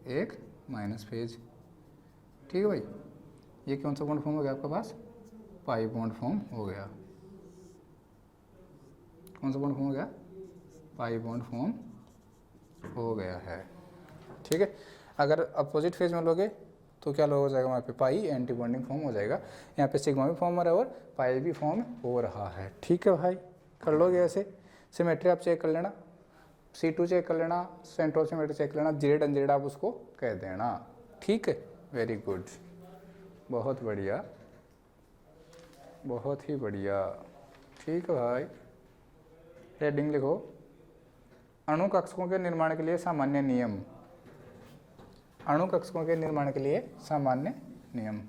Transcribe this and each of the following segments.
एक minus phase. ठीक है भाई, ये कौन सा बॉन्ड फॉर्म हो गया आपके पास? पाई बॉन्ड फॉर्म हो गया। कौन सा बॉन्ड फॉर्म हो गया? पाई बॉन्ड फॉर्म हो गया है। ठीक है, अगर अपोजिट फेज में लोगे तो क्या हो जाएगा वहाँ पे? पाई एंटी बॉन्डिंग फॉर्म हो जाएगा। यहाँ पे सिग्मा भी फॉर्म हो रहा है और पाई भी फॉर्म हो रहा है। ठीक है भाई, कर लोगे ऐसे। सिमेट्री आप चेक कर लेना, C2 चेक कर लेना, सेंट्रोल सिमेट्री चेक कर लेना, जेड अनजेड आप उसको कह देना। ठीक है, वेरी गुड, बहुत बढ़िया, बहुत ही बढ़िया। ठीक है भाई, हेडिंग लिखो, अणु कक्षकों के निर्माण के लिए सामान्य नियम। अणु कक्षकों के निर्माण के लिए सामान्य नियम,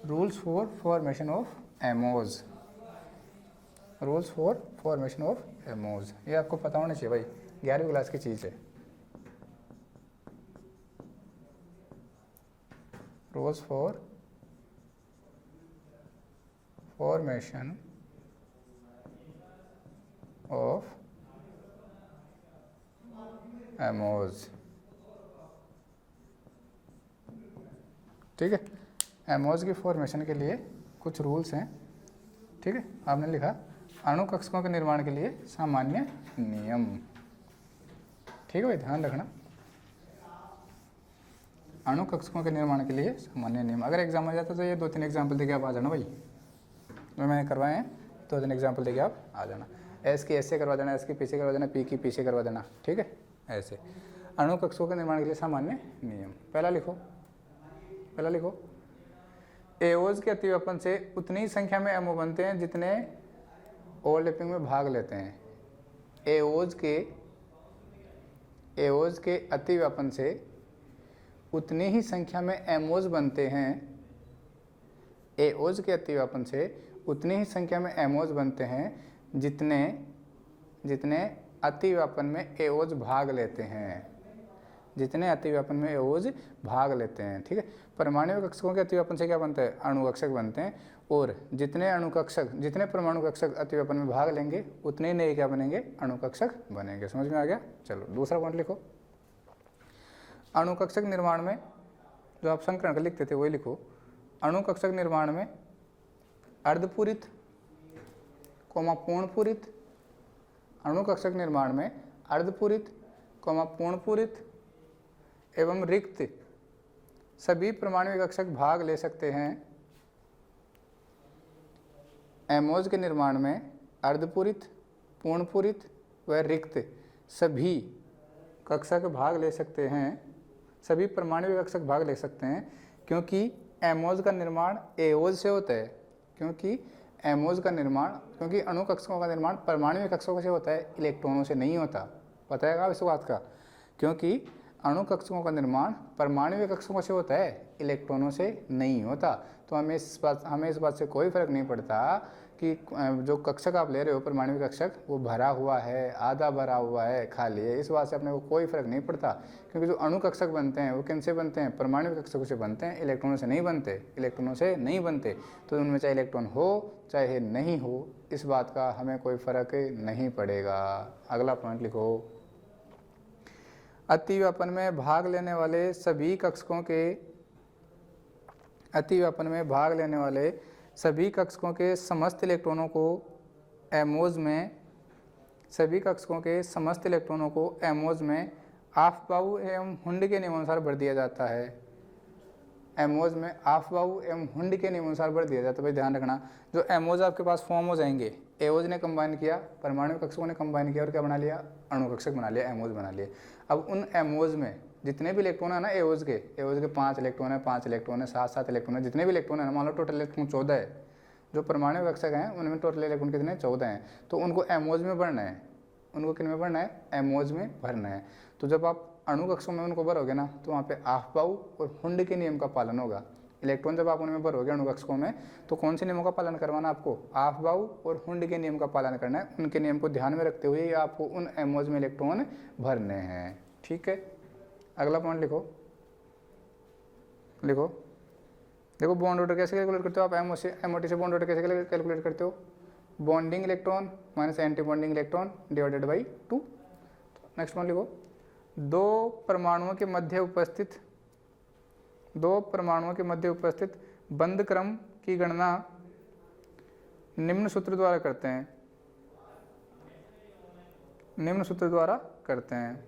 rules for formation of MOs. Rules for formation of MOs, ये आपको पता होना चाहिए भाई, 11वीं क्लास की चीज़ है। Rules for formation of MOs. ठीक है, एमोज की फॉर्मेशन के लिए कुछ रूल्स हैं। ठीक है, आपने लिखा अणु कक्षकों के निर्माण के लिए सामान्य नियम। ठीक है भाई, ध्यान रखना, अणु कक्षकों के निर्माण के लिए सामान्य नियम। अगर एग्जाम आ जाता तो ये 2-3 एग्जाम्पल देके आप आ जाना भाई, जो मैंने करवाए हैं 2-3 एग्जाम्पल देके आप आ जाना। एस की ऐसे करवा देना, एस की पीछे करवा देना, पी की पीछे करवा देना। ठीक है, ऐसे अणु कक्षकों के निर्माण के लिए सामान्य नियम। पहला लिखो, एओज के अतिव्यापन से उतनी ही संख्या में एमओ बनते हैं जितने ओवरलैपिंग में भाग लेते हैं। एओज के अतिव्यापन से उतनी ही संख्या में एमओज बनते हैं। एओज के अतिव्यापन से उतनी ही संख्या में एमओज बनते हैं जितने अतिव्यापन में एओज भाग लेते हैं। जितने अतिव्यापन में एओज भाग लेते हैं। ठीक है, परमाणु कक्षकों के अतिव्यापन से क्या बनता है? अणु कक्षक बनते हैं। और जितने परमाणु कक्षक अतिव्यापन में भाग लेंगे उतने ही नए क्या बनेंगे? अणु कक्षक बनेंगे। समझ में आ गया? चलो दूसरा पॉइंट लिखो, अणु कक्षक निर्माण में जो आप संकरण का लिखते थे वही लिखो। अणु कक्षक निर्माण में अर्धपूरित पूर्णपूरित, अणु कक्षक निर्माण में अर्धपूरित पूर्णपूरित एवं रिक्त सभी परमाणु कक्षक भाग ले सकते हैं। एमओज के निर्माण में अर्धपूरित, पूर्णपूरित व रिक्त सभी कक्षक भाग ले सकते हैं, सभी परमाणु कक्षक भाग ले सकते हैं, क्योंकि एमओज का निर्माण एओज से होता है। क्योंकि अणु कक्षकों का निर्माण परमाणु कक्षकों से होता है, इलेक्ट्रॉनों से नहीं होता। पता है इस बात का? क्योंकि अणु कक्षकों का निर्माण परमाणु कक्षकों से होता है, इलेक्ट्रॉनों से नहीं होता। तो हमें इस बात से कोई फर्क नहीं पड़ता कि जो कक्षक आप ले रहे हो परमाणु कक्षक वो भरा हुआ है, आधा भरा हुआ है, खाली है, इस बात से अपने को कोई फर्क नहीं पड़ता। क्योंकि जो अणु कक्षक बनते हैं वो किनसे बनते हैं? परमाणु कक्षकों से बनते हैं, इलेक्ट्रॉनों से नहीं बनते। तो उनमें चाहे इलेक्ट्रॉन हो चाहे नहीं हो, इस बात का हमें कोई फर्क नहीं पड़ेगा। अगला पॉइंट लिखो, अतिव्यापन में भाग लेने वाले सभी कक्षकों के समस्त इलेक्ट्रॉनों को एमओज में ऑफ-बाउ एवं हुंड के नियमानुसार भर दिया जाता है। एमओज में ऑफ-बाउ एवं हुंड के नियमानुसार भर दिया जाता है। भाई ध्यान रखना, जो एमओज आपके पास फॉर्म हो जाएंगे, एओज ने कंबाइन किया, परमाणु कक्षकों ने कंबाइन किया और क्या बना लिया? अणु कक्षक बना लिया, एमओज बना लिए। अब उन एमओज में जितने भी इलेक्ट्रॉन है ना, एओज के 5 इलेक्ट्रॉन है, 7 इलेक्ट्रॉन है, जितने भी इलेक्ट्रॉन है ना, मान लो टोटल इलेक्ट्रॉन 14 है। जो परमाणु कक्षक हैं उनमें टोटल इलेक्ट्रॉन कितने? 14 हैं। तो उनको एमओज में भरना है। उनको किन में भरना है? एमओज में भरना है। तो जब आप अणु कक्षकों में उनको भरोगे ना, तो वहाँ पे ऑफ-बाउ और हुंड के नियम का पालन होगा। इलेक्ट्रॉन जब आप उनमें भरोगे अणु कक्षकों में, तो कौन से नियमों का पालन करवाना आपको? ऑफ-बाउ और हुंड के नियम का पालन करना है। उनके नियम को ध्यान में रखते हुए आपको उन एमओज में इलेक्ट्रॉन भरने हैं। ठीक है, अगला पॉइंट लिखो, देखो बॉन्ड ऑर्डर कैसे कैलकुलेट करते हो आप? एमओटी से बॉन्ड ऑर्डर कैसे कैलकुलेट करते हो? Bonding electron minus anti bonding electron divided by 2। Next point लिखो, दो परमाणुओं के मध्य उपस्थित बंध क्रम की गणना निम्न सूत्र द्वारा करते हैं।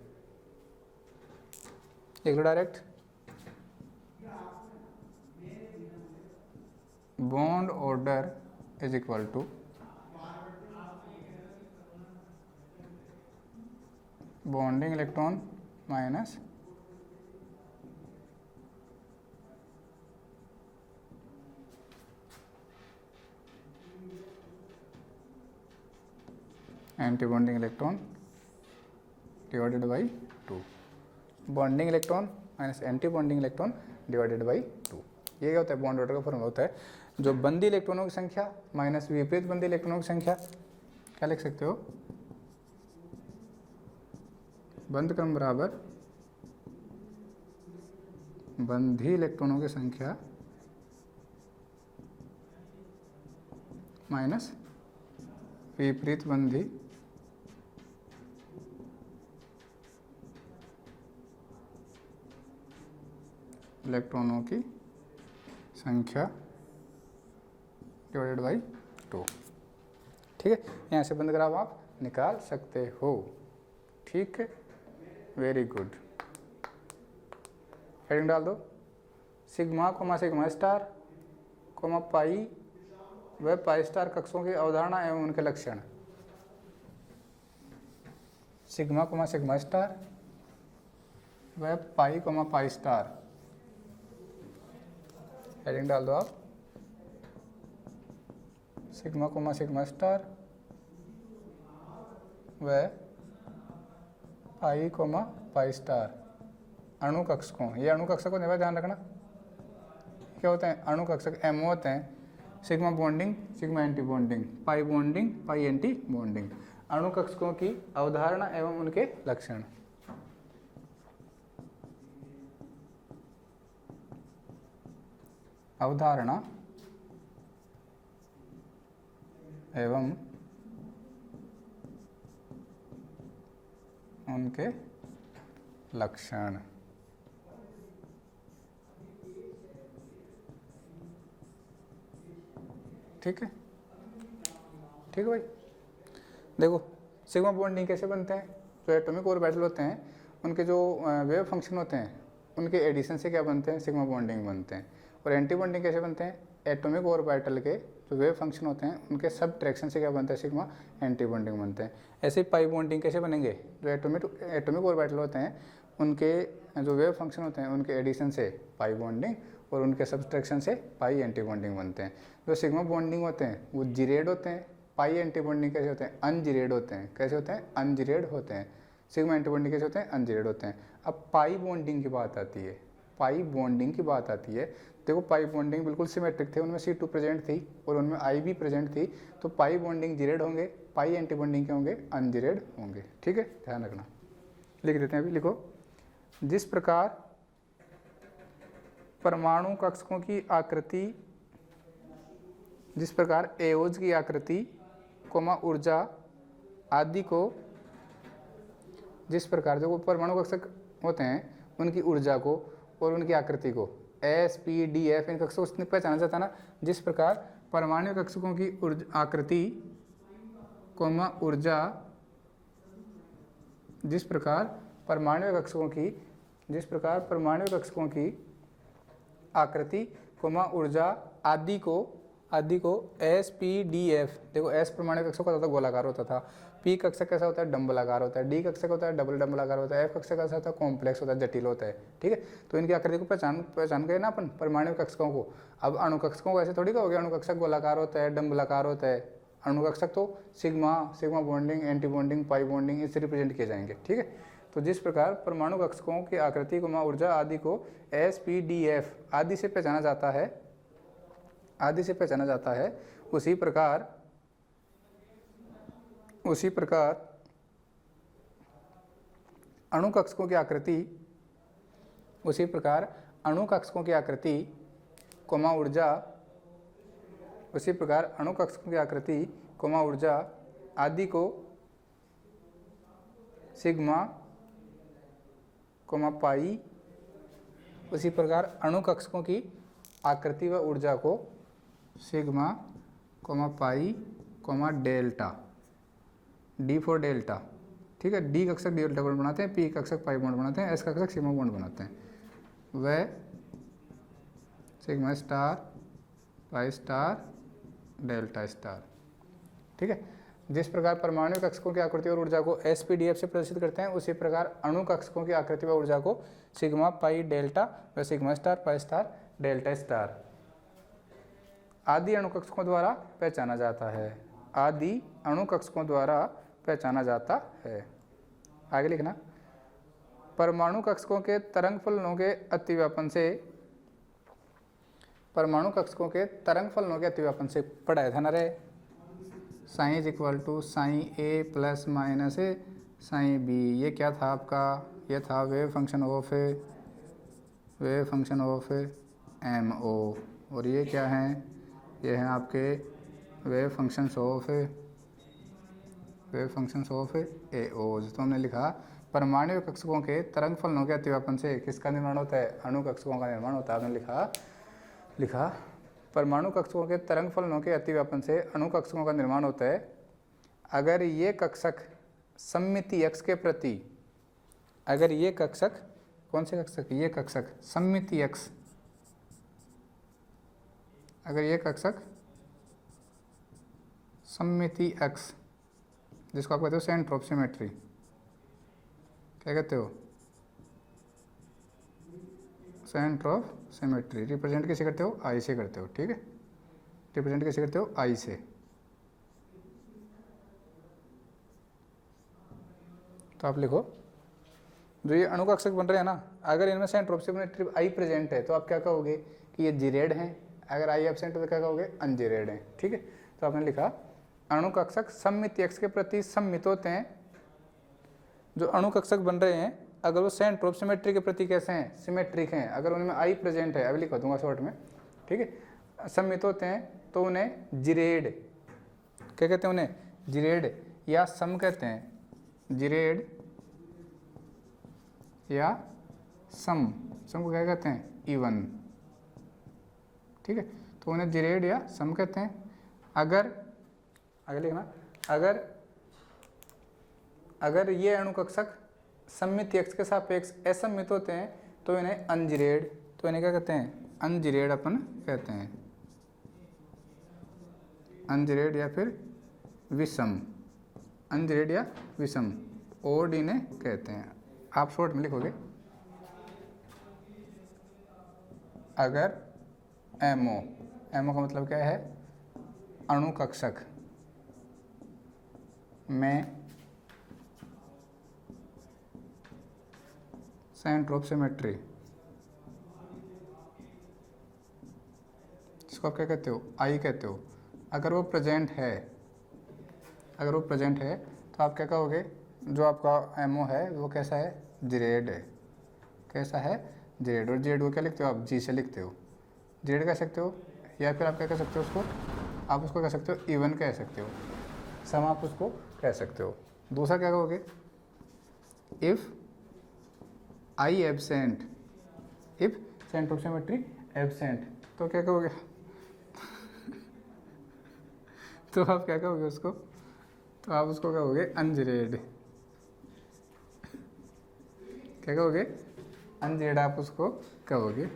एक direct bond order is equal to bonding electron minus anti bonding electron divided by 2। Bonding electron minus anti bonding electron divided by 2। ये क्या होता है? बॉन्ड ऑर्डर का फॉर्मूला होता है जो बंदी इलेक्ट्रॉनों की संख्या माइनस विपरीत बंदी इलेक्ट्रॉनों की संख्या। क्या लिख सकते हो? बंध क्रम बराबर बंधी इलेक्ट्रॉनों की संख्या माइनस विपरीत बंधी इलेक्ट्रॉनों की संख्या डिवाइडेड बाई 2। ठीक है, यहाँ से बंधग्राफ आप निकाल सकते हो। ठीक है, वेरी गुड। हेडिंग डाल दो, sigma comma sigma star comma pi व पाई स्टार कक्षों की अवधारणा एवं उनके लक्षण। सिग्मा कोमा सिग्मा स्टार व पाई कोमा पाई स्टार। हेडिंग डाल दो आप, सिग्मा कोमा सिग्मा स्टार व पाई कोमा पाई स्टार अणु कक्षकों। ये अणु कक्षकों को ध्यान रखना क्या होते हैं? अणु कक्षक एमओ होते हैं। Sigma bonding, sigma anti bonding, pi bonding, pi anti bonding. अणु कक्षकों की अवधारणा एवं उनके लक्षण। अवधारणा एवं उनके लक्षण। ठीक है, ठीक है भाई। देखो सिग्मा बॉन्डिंग कैसे बनते हैं? जो एटॉमिक ऑर्बिटल होते हैं उनके जो वेव फंक्शन होते हैं उनके एडिशन से क्या बनते हैं? सिग्मा बॉन्डिंग बनते हैं। और एंटी बॉन्डिंग कैसे बनते हैं? एटॉमिक ऑर्बिटल के जो वेव फंक्शन होते हैं उनके सबट्रैक्शन से क्या बनता है? सिग्मा एंटी बॉन्डिंग बनते हैं। ऐसे ही पाई बॉन्डिंग कैसे बनेंगे? जो एटॉमिक ऑर्बिटल होते हैं उनके जो वेव फंक्शन होते हैं उनके एडिशन से पाई बॉन्डिंग और उनके सबट्रैक्शन से पाई एंटी बॉन्डिंग बनते हैं। जो सिग्मा बॉन्डिंग होते हैं वो जिरेड होते हैं। पाई एंटी बॉन्डिंग कैसे होते हैं? अनजिरेड होते हैं। कैसे होते हैं? अनजिरेड होते हैं। सिग्मा एंटी बॉन्डिंग कैसे होते हैं? अनजिरेड होते हैं। अब पाई बॉन्डिंग की बात आती है। पाई बॉन्डिंग की बात आती है। देखो पाई बॉन्डिंग बिल्कुल सिमेट्रिक थे, उनमें C2 प्रेजेंट थी और उनमें I भी प्रेजेंट थी। तो पाई बॉन्डिंग जिरेड होंगे, पाई एंटी बॉन्डिंग के होंगे? अनजिरेड होंगे। ठीक है, ध्यान रखना। लिख देते हैं अभी, लिखो। जिस प्रकार परमाणु कक्षकों की आकृति, जिस प्रकार एओज की आकृति कोमा ऊर्जा आदि को, जिस प्रकार जो परमाणु कक्षक होते हैं उनकी ऊर्जा को और उनकी आकृति को S, P, D, F इन कक्षकों से पहचाना जाता है ना। जिस प्रकार परमाणु कक्षकों की आकृति कोमा ऊर्जा, जिस प्रकार परमाणु कक्षकों की आकृति कोमा ऊर्जा आदि को S, P, D, F। देखो S परमाणु कक्षक होता था गोलाकार होता था, P कक्षक कैसा होता है? डम्बलाकार होता है, D कक्षक होता है डबल डम्बलाकार होता है, F कक्षक कैसा होता है? कॉम्प्लेक्स होता है, जटिल होता है। ठीक है, तो इनकी आकृति को पहचान गए ना अपन परमाणु कक्षकों को। अब अणु कक्षकों को ऐसे थोड़ी कहोगे अणु कक्षक गोलाकार होता है, डम्बलाकार होता है। अणु कक्षक तो sigma bonding, anti bonding, pi bonding इससे रिप्रेजेंट किए जाएंगे। ठीक है, तो जिस प्रकार परमाणु कक्षकों की आकृति कोमा ऊर्जा आदि को S, P, D, F आदि से पहचाना जाता है, उसी प्रकार अणु कक्षकों की आकृति कोमा ऊर्जा आदि को सिग्मा कोमा पाई। उसी प्रकार अणु कक्षकों की आकृति व ऊर्जा को sigma comma pi comma delta, D for delta, ठीक है। डी कक्षक डेल्टा बॉन्ड बनाते हैं, पी कक्षक पाई बॉन्ड बनाते हैं, एस कक्षक सिग्मा बॉन्ड बनाते हैं। वह sigma star pi star delta star, ठीक है। जिस प्रकार परमाणु कक्षकों की आकृति और ऊर्जा को एसपीडीएफ से प्रदर्शित करते हैं, उसी प्रकार अणु कक्षकों की आकृति व ऊर्जा को सिग्मा पाई डेल्टा व sigma star pi star delta star आदि अणु कक्षकों द्वारा पहचाना जाता है। आदि अणु कक्षकों द्वारा पहचाना जाता है। आगे लिखना, परमाणु कक्षकों के तरंग फलनों के अतिव्यापन से, परमाणु कक्षकों के तरंग फलनों के अतिव्यापन से पढ़ाया था ना रे, sine is equal to sine A plus minus A sine B. ये क्या था आपका, ये था wave function of A, wave function of M O. और ये क्या है, ये हैं आपके wave functions of, wave functions of A O. तो हमने लिखा परमाणु कक्षकों के तरंग फलनों के अतिव्यापन से किसका निर्माण होता है, अणु कक्षकों का निर्माण होता है। आपने लिखा परमाणु कक्षकों के तरंग फलनों के अतिव्यापन से अणु कक्षकों का निर्माण होता है अगर ये कक्षक सममिति x के प्रति, अगर ये कक्षक, कौन से कक्षक, ये कक्षक सममिति x, अगर ये कक्षक सममिति x, जिसको आप कहते हो सेंटर ऑफ सिमेट्री, क्या कहते हो, सेंटर ऑफ सिमेट्री, रिप्रेजेंट कैसे करते हो, आई से करते हो, ठीक है। रिप्रेजेंट कैसे करते हो, आई से। तो आप लिखो, जो ये अणु कक्षक बन रहे हैं ना, अगर इनमें centre of symmetry I present है तो आप क्या कहोगे कि ये जिरेड हैं, अगर आई एब्सेंट है तो क्या कहोगे, अनजिरेड हैं, ठीक है। तो आपने लिखा अणु कक्षक सममिति x के प्रति सममित होते हैं। जो अणु कक्षक बन रहे हैं अगर वो सेंटर ऑफ सिमेट्री के प्रति कैसे हैं, सिमेट्रिक हैं, अगर उनमें आई प्रेजेंट है, अभी लिखवा दूंगा शॉर्ट में, ठीक है, सममित होते हैं तो उन्हें जिरेड, क्या कहते हैं, उन्हें जिरेड या सम कहते हैं, जिरेड या सम को क्या कहते हैं, इवन, ठीक है। तो उन्हें जिरेड या सम कहते हैं। अगर, आगे लिखना, अगर ये अणु कक्षक सममिति x के सापेक्ष असममित होते हैं तो इन्हें अनजिरेड, तो इन्हें क्या कहते हैं, अनजिरेड अपन कहते हैं, अनजिरेड या फिर विषम, अनजिरेड या विषम, ओड इन्हें कहते हैं। आप शॉर्ट में लिखोगे अगर एमओ, एमओ का मतलब क्या है, अणु कक्षक में सेंटर ऑफ सिमेट्री, इसको आप क्या कहते हो, आई कहते हो, अगर वो प्रेजेंट है, अगर वो प्रेजेंट है तो आप क्या कहोगे, जो आपका एमओ है वो कैसा है, जिरेड है, कैसा है, जिरेड। और जिरेड को क्या लिखते हो आप, जी से लिखते हो, जिरेड कह सकते हो, या फिर आप क्या कह सकते हो उसको, आप उसको कह सकते हो इवन कह सकते हो, सम आप उसको कह सकते हो। दूसरा क्या कहोगे, if I absent, if centre of symmetry absent, तो क्या कहोगे तो आप क्या कहोगे उसको, तो आप उसको कहोगे अनजिरेड, क्या कहोगे, अनजिरेड आप उसको कहोगे।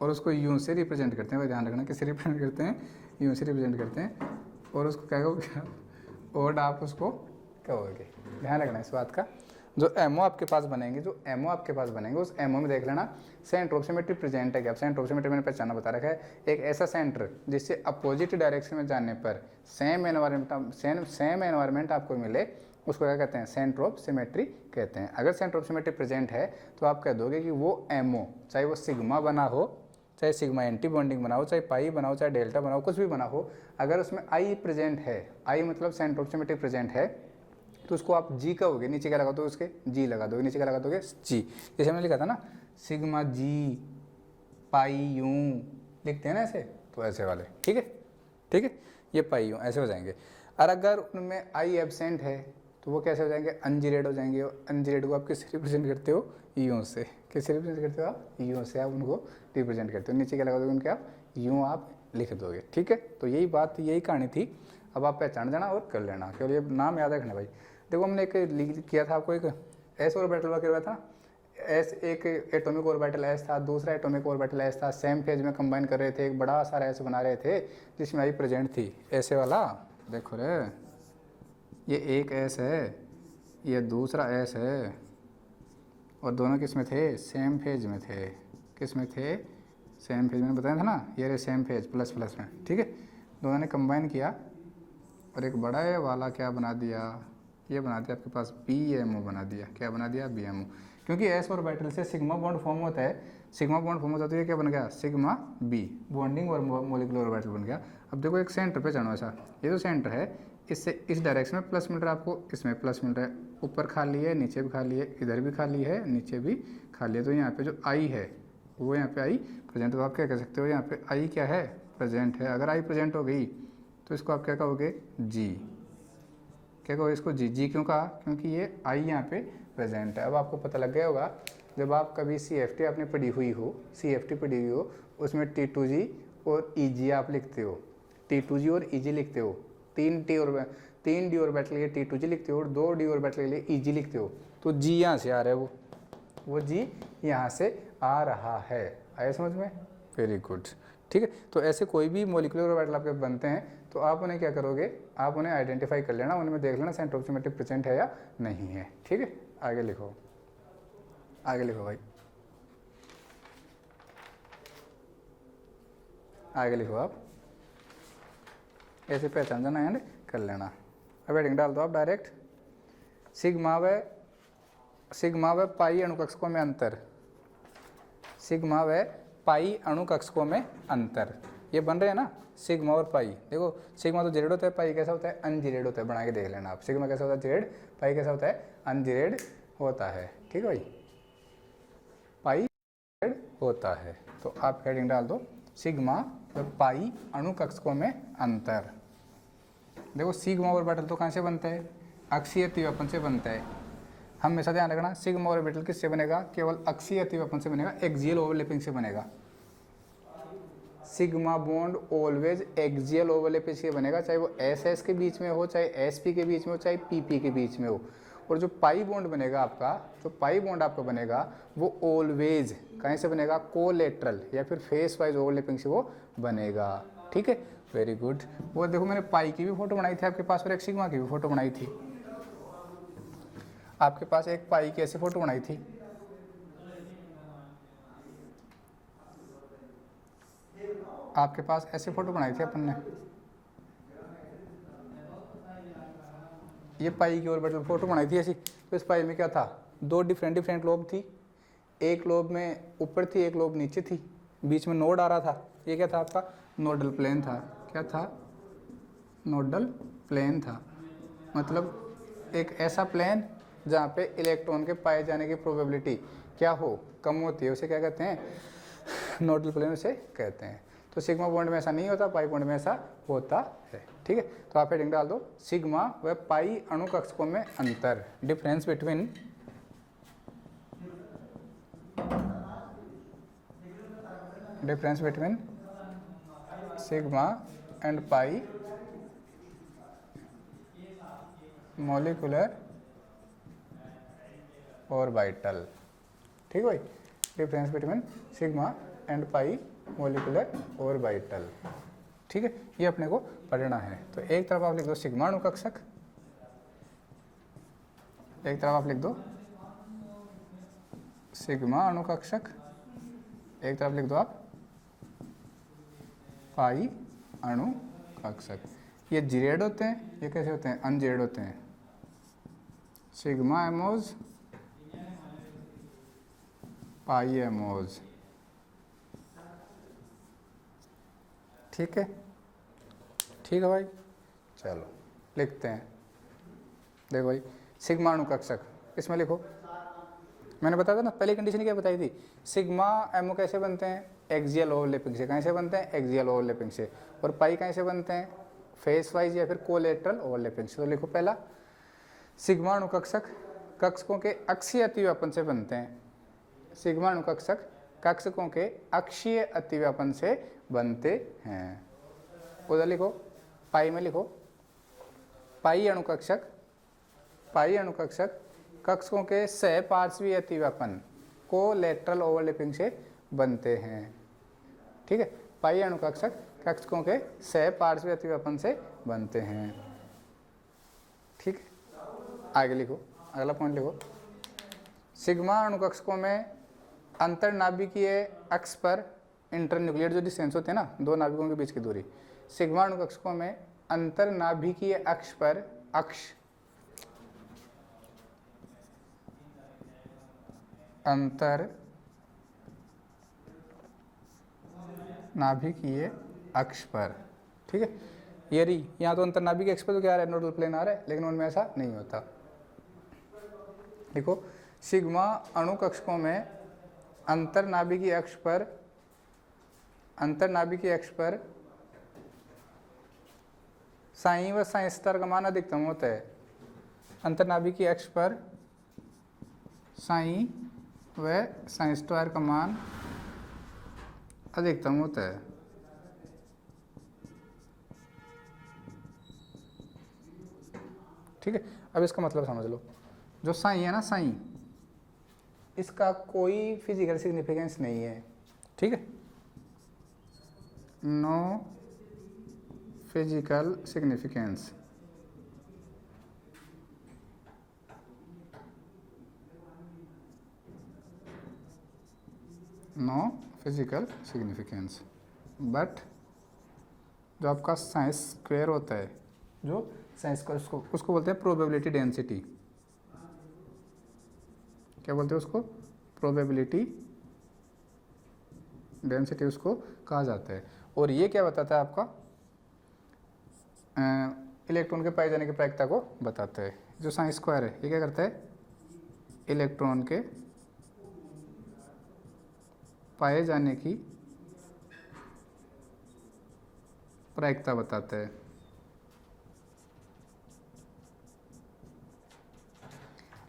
और उसको यूं से रिप्रेजेंट करते हैं, भाई ध्यान रखना, किससे रिप्रेजेंट करते हैं, यूं से रिप्रेजेंट करते हैं। और उसको क्या कहोगे, ओड आप उसको कहोगे। ध्यान रखना इस बात का। जो एमओ आपके पास बनेंगे, जो एमओ आपके पास बनेंगे, उस एमओ में देख लेना सेंटर ऑफ सिमेट्री प्रेजेंट है क्या। सेंटर ऑफ सिमेट्री मैंने पहचाना बता रखा है, एक ऐसा सेंटर जिससे अपोजिट डायरेक्शन में जाने पर सेम एनवायरनमेंट आपको मिले, उसको क्या कहते हैं, सेंटर ऑफ सिमेट्री कहते हैं। अगर सेंटर ऑफ सिमेट्री प्रेजेंट है तो आप कह दोगे कि वो एमओ, चाहे वो सिग्मा बना हो, चाहे सिग्मा एंटी बॉन्डिंग बना हो, चाहे पाई बना हो, चाहे डेल्टा बना हो, कुछ भी बना हो, अगर उसमें आई प्रेजेंट है, आई मतलब सेंटर ऑफ सिमेट्री प्रेजेंट है, तो उसको आप जी कहोगे। नीचे क्या लगा दोगे, उसके जी लगा दोगे, नीचे क्या लगा दोगे, जी। जैसे हमने लिखा था ना, सिग्मा जी पाई यूं लिखते हैं ना ऐसे, तो ऐसे वाले, ठीक है, ठीक है, ये पाई यूं ऐसे हो जाएंगे। और अगर उनमें आई एब्सेंट है तो वो कैसे हो जाएंगे, अनजीरेड हो जाएंगे। और अनजीरेड को आप किससे रिप्रेजेंट करते हो, यूँ से। किससे रिप्रेजेंट करते हो आप, यूँ से आप उनको रिप्रेजेंट करते हो। नीचे क्या लगा दोगे उनके, आप यूँ आप लिख दोगे, ठीक है। तो यही बात, यही कहानी थी। अब आप पहचान जाना और कर लेना, केवल ये नाम याद रखना भाई। देखो हमने एक किया था आपको, एक एस ऑर्बिटल का किया था। एस एक एटॉमिक ऑर्बिटल एस था, दूसरा एटॉमिक ऑर्बिटल एस था, सेम फेज में कंबाइन कर रहे थे, एक बड़ा सारा एस बना रहे थे जिसमें आई प्रेजेंट थी, ऐसे वाला। देखो रे, ये एक एस है, ये दूसरा एस है, और दोनों किस में थे, सेम फेज में थे। किस में थे, सेम फेज में, बताया था ना, ये रे सेम फेज प्लस प्लस में, ठीक है। दोनों ने कंबाइन किया और एक बड़ा है वाला क्या बना दिया, ये बना दिया आपके पास BMO बना दिया। क्या बना दिया, BMO। क्योंकि एस ऑर्बिटल से सिग्मा बॉन्ड फॉर्म होता है, सिग्मा बॉन्ड फॉर्म होता है, तो ये क्या बन गया, सिग्मा B, बॉन्डिंग और मोलिकुलर ऑर्बिटल बन गया। अब देखो एक सेंटर पे जानो ऐसा, ये जो सेंटर है इससे इस डायरेक्शन में प्लस मिल रहा है आपको, इसमें प्लस मिल रहा है, ऊपर खाली है, नीचे भी खाली है, इधर भी खाली है, नीचे भी खाली है। तो यहाँ पे जो I है वो यहाँ पे I प्रेजेंट, तो आप क्या कह सकते हो, यहाँ पे I क्या है, प्रेजेंट है। अगर I प्रेजेंट हो गई तो इसको आप क्या कहोगे, G। क्या कहोगे इसको, G क्यों कहा, क्योंकि ये I यहाँ पे प्रेजेंट है। अब आपको पता लग गया होगा, जब आप कभी CFT आपने पढ़ी हुई हो, CFT पढ़ी हुई हो, उसमें T2G और EG आप लिखते हो, T2G और EG लिखते हो। 3D ऑर्बिटल के लिए T2G लिखते हो और 2D ऑर्बिटल के लिए EG लिखते हो। तो G यहाँ से आ रहा है, वो G यहाँ से आ रहा है। आया समझ में, वेरी गुड, ठीक है। तो ऐसे कोई भी मोलिकुलर ऑर्बिटल आपके बनते हैं तो आप उन्हें क्या करोगे, आप उन्हें आइडेंटिफाई कर लेना, उनमें देख लेना सेंटर ऑफ सिमेट्री प्रेजेंट है या नहीं है, ठीक है। आगे लिखो, आगे लिखो भाई, आगे लिखो आप, ऐसे पहचान जाना एंड कर लेना। अब हेडिंग डाल दो आप डायरेक्ट, सिग्मा व पाई अणुकक्षकों में अंतर, सिग्मा व पाई अणुकक्षकों में अंतर, ये बन रहे हैं ना सिग्मा और पाई। देखो सिग्मा तो जीरेड होता है, पाई कैसा होता है, अनजीरेड होता है, बना के देख लेना आप। सिग्मा कैसा होता है, जीरेड, पाई कैसा होता है, अनजीरेड होता है, ठीक है भाई, पाई जीरेड होता है। तो आप हेडिंग डाल दो, सिग्मा व पाई अणुकक्षकों में अंतर। देखो सिग्मा ऑर्बिटल तो कहाँ से बनता है, अक्षीय अतिव्यापन से बनता है। हमेशा ध्यान रखना, सिग्मा ऑर्बिटल किससे बनेगा, केवल अक्षीय अतिव्यापन से बनेगा, एक्सियल ओवरलैपिंग से बनेगा। Sigma bond always axial overlapping से बनेगा, चाहे वो SS के बीच में हो, चाहे SP के बीच में हो, चाहे PP के बीच में हो। और जो पाई बॉन्ड बनेगा आपका, जो पाई बॉन्ड आपका बनेगा वो ऑलवेज कहीं से बनेगा, कोलेटरल या फिर फेस वाइज ओवरलैपिंग से वो बनेगा, ठीक है, वेरी गुड। वो देखो मैंने पाई की भी फोटो बनाई थी आपके पास और एक सिग्मा की भी फोटो बनाई थी। आपके पास एक पाई की ऐसी फोटो बनाई थी, आपके पास ऐसी फोटो बनाई थी अपन ने, ये पाई की ऑर्बिटल फोटो बनाई थी ऐसी। तो इस पाई में क्या था, दो डिफरेंट लोब थी, एक लोब में ऊपर थी, एक लोब नीचे थी, बीच में नोड आ रहा था। ये क्या था आपका, नोडल प्लेन था। क्या था, नोडल प्लेन था, मतलब एक ऐसा प्लेन जहाँ पे इलेक्ट्रॉन के पाए जाने की प्रोबेबिलिटी क्या हो, कम होती है, उसे क्या कहते हैं, नोडल प्लेन उसे कहते हैं। तो सिग्मा बॉन्ड में ऐसा नहीं होता, पाई बॉन्ड में ऐसा होता है, ठीक है। तो आप हेडिंग डाल दो, सिग्मा व पाई अणुकक्षकों में अंतर, difference between sigma and pi molecular orbital, ठीक है भाई, difference between sigma and pi molecular orbital, ठीक है, ये अपने को पढ़ना है। तो एक तरफ आप लिख दो सिग्मा अणुकक्षक, एक तरफ आप लिख दो सिग्मा अणुकक्षक, एक तरफ लिख दो आप पाई अणुकक्षक। ये जीरेड होते हैं, ये कैसे होते हैं, अनजीरेड होते हैं, सिग्मा एमोज, पाई एमोज, ठीक है, ठीक है भाई। चलो लिखते हैं, देखो भाई सिग्मा अणुकक्षक, इसमें लिखो, मैंने बताया था ना, पहली कंडीशन क्या बताई थी, सिग्मा एमओ कैसे बनते हैं, एक्सियल ओवरलैपिंग से। कैसे बनते हैं, एक्सियल ओवरलैपिंग से। और पाई कैसे बनते हैं, फेस वाइज या फिर कोलेटरल ओवरलैपिंग से। तो लिखो पहला, सिग्मा अणुकक्षक कक्षकों के अक्षीय अतिव्यापन से बनते हैं। सिग्मा अणुकक्षक कक्षकों के अक्षीय अतिव्यापन से बनते हैं। उधर लिखो, पाई में लिखो, पाई अणुकक्षक कक्षकों के सहपार्श्वीय अतिव्यापन कोलैटरल ओवरलैपिंग से बनते हैं। ठीक है, पाई अणुकक्षक कक्षकों के सहपार्श्वीय अतिव्यापन से बनते हैं। ठीक है, आगे लिखो, अगला पॉइंट लिखो। सिग्मा अणुकक्षकों में अंतर्नाभिकीय अक्ष पर इंटरन्यूक्लियर जो डिस्टेंस होते हैं ना, दो नाभिकों के बीच की दूरी, सिग्मा अणुकक्षकों में अंतर्नाभिकीय अक्ष पर अंतर्नाभिकीय अक्ष पर, ठीक है, ये रही यहाँ तो अंतर्नाभिकीय अक्ष पर तो क्या आ रहा है, नोडल प्लेन आ रहा है, लेकिन उनमें ऐसा नहीं होता। देखो, सिग्मा अणुकक्षकों में अंतर्नाभिकीय अक्ष पर साई व साई स्तर का मान अधिकतम होता है। अंतर्नाभिकीय अक्ष पर साई व साई स्क्वायर का मान अधिकतम होता है। ठीक है, अब इसका मतलब समझ लो। जो साई है ना, साई, इसका कोई फिजिकल सिग्निफिकेंस नहीं है। ठीक है, no physical significance. No physical significance, but जो आपका साइन स्क्वायर होता है, जो साइन स्क्वायर उसको बोलते हैं प्रोबेबिलिटी डेंसिटी। क्या बोलते हैं उसको? प्रोबेबिलिटी डेंसिटी उसको कहा जाता है। और ये क्या बताता है आपका? इलेक्ट्रॉन के पाए जाने की प्रायिकता को बताता है। जो साइन स्क्वायर है ये क्या करता है? इलेक्ट्रॉन के पाए जाने की प्रायिकता बताता है।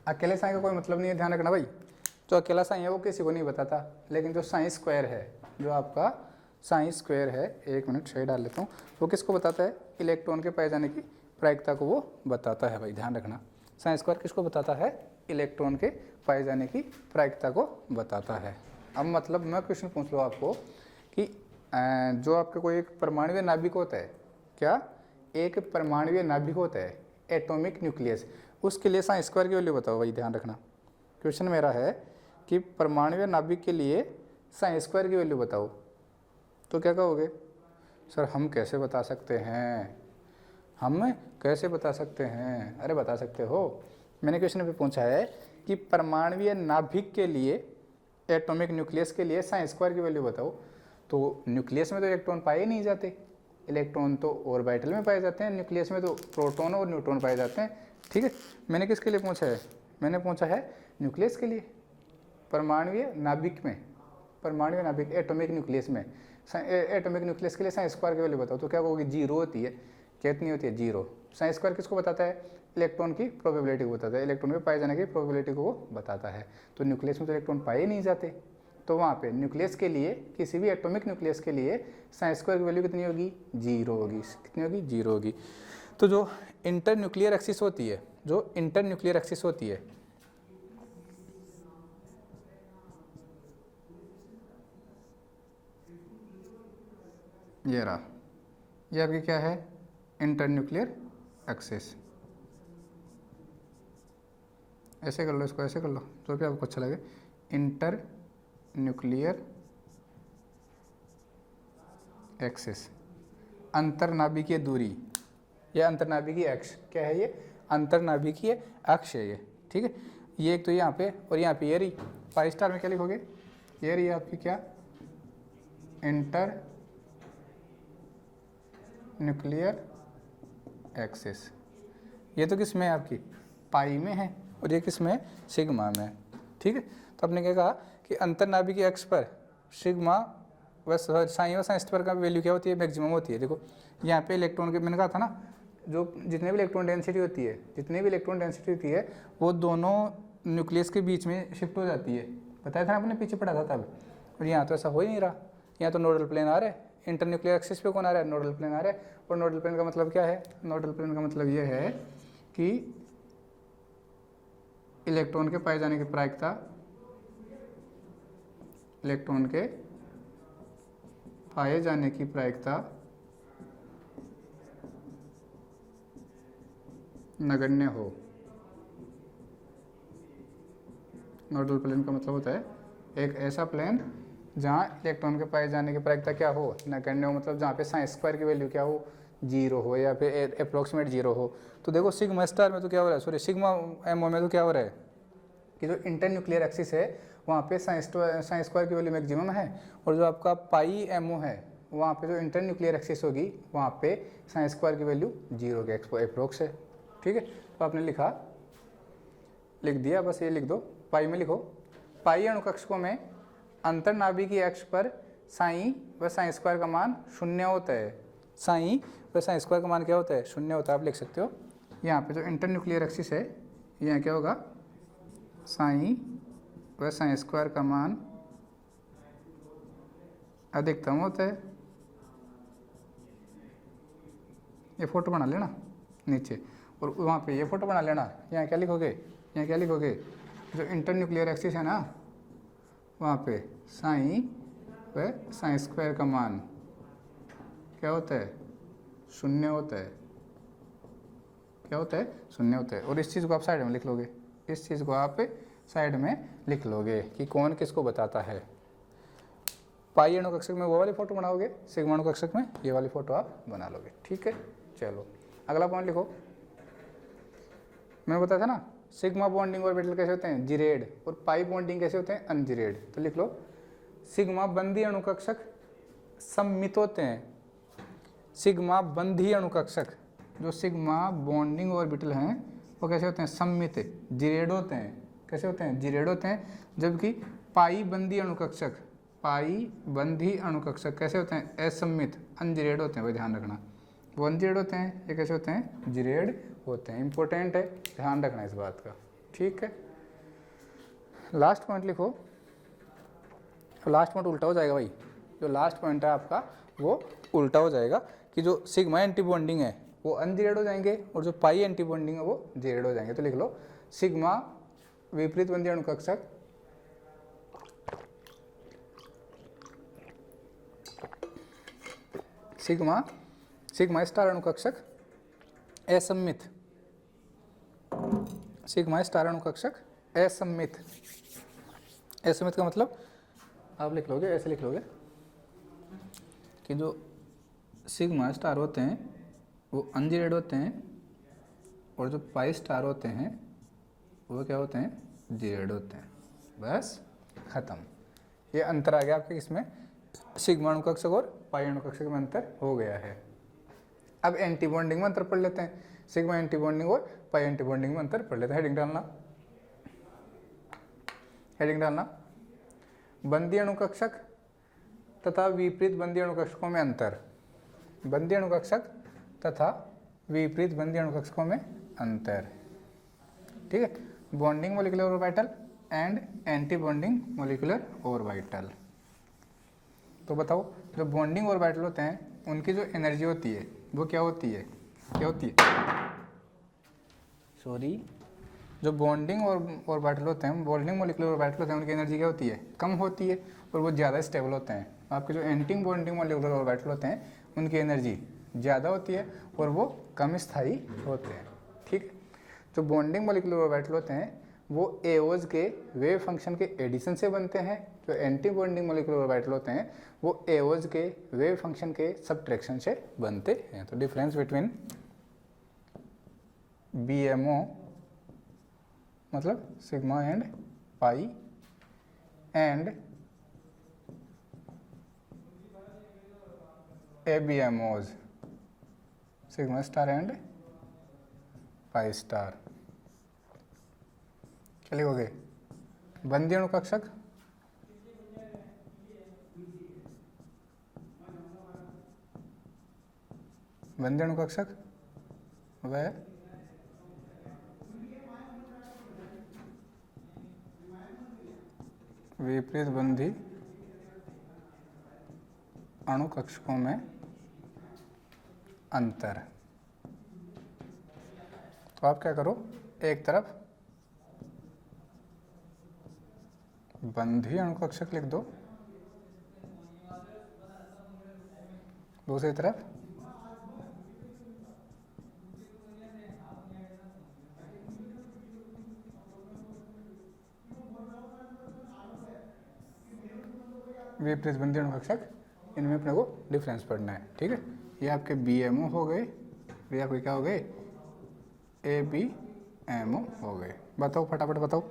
अकेले साइन का कोई मतलब नहीं है, ध्यान रखना भाई। जो अकेला साइन है वो किसी को नहीं बताता, लेकिन जो साइन स्क्वायर है, जो आपका साइन स्क्वायर है, एक मिनट सही डाल लेता हूँ, वो किसको बताता है? इलेक्ट्रॉन के पाए जाने की प्रायिकता को वो बताता है भाई, ध्यान रखना। साइन स्क्वायर किसको बताता है? इलेक्ट्रॉन के पाए जाने की प्रायिकता को बताता है। अब मतलब मैं क्वेश्चन पूछ लूँ आपको कि जो आपका कोई एक परमाणुवीय नाभिक होता है, क्या एक परमाणुवीय नाभिक होता है, एटॉमिक न्यूक्लियस, उसके लिए साइन स्क्वायर की वैल्यू बताओ भाई, ध्यान रखना। क्वेश्चन मेरा है कि परमाणुवीय नाभिक के लिए साइन स्क्वायर की वैल्यू बताओ, तो क्या कहोगे? सर हम कैसे बता सकते हैं, हम कैसे बता सकते हैं? अरे बता सकते हो, मैंने क्वेश्चन पे पूछा है कि परमाणुवीय नाभिक के लिए, एटॉमिक न्यूक्लियस के लिए साइन स्क्वायर की वैल्यू बताओ। तो न्यूक्लियस में तो इलेक्ट्रॉन पाए ही नहीं जाते, इलेक्ट्रॉन तो ऑर्बिटल में पाए जाते हैं, न्यूक्लियस में तो प्रोटॉन और न्यूट्रॉन पाए जाते हैं। ठीक है, मैंने किसके लिए पूछा है? मैंने पूछा है न्यूक्लियस के लिए, परमाणुवीय नाभिक में, परमाणुवीय नाभिक एटॉमिक न्यूक्लियस में, एटॉमिक न्यूक्लियस के लिए साइन स्क्वायर की वैल्यू बताओ। तो क्या कहोगे? 0 होती है। कितनी होती है? 0। साइन स्क्वायर किसको बताता है? इलेक्ट्रॉन की प्रोबेबिलिटी को बताता है, इलेक्ट्रॉन में पाए जाने की प्रोबेबिलिटी को वो बताता है। तो न्यूक्लियस में तो इलेक्ट्रॉन पाए ही नहीं जाते, तो वहाँ पे न्यूक्लियस के लिए, किसी भी एटॉमिक न्यूक्लियस के लिए साइन स्क्वायर की वैल्यू कितनी होगी? 0 होगी। कितनी होगी? 0 होगी। तो जो इंटर न्यूक्लियर एक्सिस होती है, जो इंटर न्यूक्लियर एक्सिस होती है, ये रहा, ये आपकी क्या है? Inter nuclear axis. ऐसे कर लो इसको, ऐसे कर लो, जो भी आपको अच्छा लगे। इंटर न्यूक्लियर एक्सिस, अंतर्नाभिकीय दूरी, यह अंतर्नाभिकीय अक्ष क्या है? ये अंतर्नाभिकीय अक्ष है ये। ठीक है, ये एक तो यहाँ पे, और यहाँ पे ये रही। पाई स्टार में क्या लिखोगे? ये रही आपकी क्या? Inter nuclear axis. ये तो किस में है आपकी? पाई में है, और ये किस में है? सिग्मा में। ठीक है, तो आपने क्या कहा कि अंतर्नाभिकीय अक्ष पर सिग्मा व साइन व साइन स्क्वायर का वैल्यू क्या होती है? मैक्सिमम होती है। देखो यहाँ पे इलेक्ट्रॉन के, मैंने कहा था ना, जो जितने भी इलेक्ट्रॉन डेंसिटी होती है, जितनी भी इलेक्ट्रॉन डेंसिटी होती है वो दोनों न्यूक्लियस के बीच में शिफ्ट हो जाती है। बताया था ना, आपने पीछे पढ़ा था तब। और यहाँ तो ऐसा हो ही नहीं रहा, यहाँ तो नोडल प्लेन आ रहा है, इंटरन्यूक्लियर एक्सिस पे कौन आ रहा है, नोडल प्लेन आ रहा है। और नोडल प्लेन का मतलब क्या है, नोडल प्लेन का मतलब ये है कि इलेक्ट्रॉन के पाए जाने की प्रायिकता, इलेक्ट्रॉन के पाए जाने की प्रायिकता नगण्य हो। नोडल प्लेन का मतलब होता है एक ऐसा प्लेन जहाँ इलेक्ट्रॉन के पाए जाने की प्रायिकता क्या हो, नगण्य हो, मतलब जहाँ पे साइन स्क्वायर की वैल्यू क्या हो, 0 हो या फिर अप्रोक्सीमेट 0 हो। तो देखो सिग्मा स्टार में तो क्या हो रहा है, सॉरी सिग्मा एमओ में तो क्या हो रहा है कि जो इंटर न्यूक्लियर एक्सिस है वहाँ पे साइन स्क्वायर की वैल्यू मैक्सिमम है, और जो आपका पाई एमओ है वहाँ पे जो इंटर न्यूक्लियर एक्सिस होगी वहाँ पे साइन स्क्वायर की वैल्यू 0 के अप्रोक्स है। ठीक है, तो आपने लिख दिया, बस ये लिख दो, पाई में लिखो, पाई अणुकक्षकों में अंतर्नाभिकीय अक्ष पर साई व साइन स्क्वायर का मान 0 होता है। साई व साइन स्क्वायर का मान क्या होता है, 0 होता है। आप लिख सकते हो यहाँ पे जो इंटर न्यूक्लियर एक्सिस है यहाँ क्या होगा, साई व साइन स्क्वायर का मान अधिकतम होता है। ये फोटो बना लेना नीचे, और वहाँ पे ये फोटो बना लेना। यहाँ क्या लिखोगे, यहाँ क्या लिखोगे, जो इंटर न्यूक्लियर एक्सिस है ना वहाँ पे साई व साइन स्क्वायर का मान क्या होता है, 0 होता है। क्या होता है, 0 होता है। और इस चीज़ को आप साइड में लिख लोगे, इस चीज़ को आप साइड में लिख लोगे कि कौन किसको बताता है। पाई अणुकक्षक में वो वाली फोटो बनाओगे, सिग्मा अणुकक्षक में ये वाली फोटो आप बना लोगे। ठीक है, चलो अगला पॉइंट लिखो। मैंने बताया था ना सिग्मा बॉन्डिंग ऑर्बिटल कैसे होते हैं, जिरेड, और पाई बॉन्डिंग कैसे होते हैं, अनजिरेड। तो लिख लो, सिग्मा बंधी अणुकक्षक सम्मित होते हैं। सिग्मा बंधी अणुकक्षक, जो सिग्मा बॉन्डिंग ऑर्बिटल हैं वो कैसे होते हैं, सम्मित, जिरेड होते हैं। कैसे होते हैं, जिरेड होते हैं। जबकि पाई बंधी अणुकक्षक, पाई बंधी अणुकक्षक कैसे होते हैं, असम्मित, अनजिरेड होते हैं। भाई ध्यान रखना, वो अनजिरेड होते हैं, ये कैसे होते हैं, जिरेड होते हैं। इंपॉर्टेंट है, ध्यान रखना इस बात का। ठीक है, लास्ट पॉइंट लिखो। लास्ट पॉइंट उल्टा हो जाएगा भाई, जो लास्ट पॉइंट है आपका वो उल्टा हो जाएगा कि जो सिग्मा एंटी बॉन्डिंग है वो अनजिरेड हो जाएंगे और जो पाई एंटी बॉन्डिंग है वो जिरेड हो जाएंगे। तो लिख लो, सिग्मा विपरीत बंधी अणुकक्षक सिग्मा स्टार अणुकक्षक असम्मित, सिग्मा स्टार अणुकक्षक असम्मित। असम्मित का मतलब आप लिख लोगे, ऐसे लिख लोगे कि जो सिग्मा स्टार होते हैं वो अनजिरेड होते हैं और जो पाई स्टार होते हैं वो क्या होते हैं, जिरेड होते हैं। बस खत्म। ये अंतर आ गया आपके इसमें, सिग्मा अणुकक्षक और पाई अणुकक्षक में अंतर हो गया है। अब एंटी बॉन्डिंग में अंतर पढ़ लेते हैं, सिग्मा एंटी बॉन्डिंग और पाई एंटी बॉन्डिंग में अंतर पढ़ लेते हैं। हेडिंग डालना, हेडिंग डालना, बंधी अणुकक्षक तथा विपरीत बंधी अणुकक्षकों में अंतर। बंधी अणुकक्षक तथा विपरीत बंधी अणुकक्षकों में अंतर। ठीक है, bonding molecular orbital and anti bonding molecular orbital. तो बताओ, जो बॉन्डिंग ऑर्बिटल होते हैं उनकी जो एनर्जी होती है वो क्या होती है, क्या होती है, सॉरी, जो बॉन्डिंग ऑर्बिटल होते हैं, बॉन्डिंग मॉलिक्यूलर ऑर्बिटल होते हैं, उनकी एनर्जी क्या होती है, कम होती है और वो ज़्यादा स्टेबल होते हैं। आपके जो एंटी बॉन्डिंग मॉलिक्यूलर ऑर्बिटल होते हैं उनकी एनर्जी ज़्यादा होती है और वो कम स्थायी होते हैं। ठीक है, जो बॉन्डिंग मॉलिक्यूलर ऑर्बिटल होते हैं वो एओज के वेव फंक्शन के एडिशन से बनते हैं। जो एंटी बॉन्डिंग मॉलिक्यूलर ऑर्बिटल होते हैं वो एओज के वेव फंक्शन के सब्ट्रैक्शन से बनते हैं। तो डिफरेंस बिटवीन बीएमओ मतलब sigma and pi and ABMOs sigma star and pi star. क्या लिखोगे, बंधी अणुकक्षक बंधी अणुकक्षक वह विपरीत बंधी अणु कक्षकों में अंतर। तो आप क्या करो, एक तरफ बंधी अणु कक्षक लिख दो, दूसरी तरफ विपरीत बंधी अणु कक्षक, इनमें अपने को डिफरेंस पढ़ना है। ठीक है, ये आपके BMO हो गए, ये आपके क्या हो गए, ABMO हो गए। बताओ फटाफट बताओ,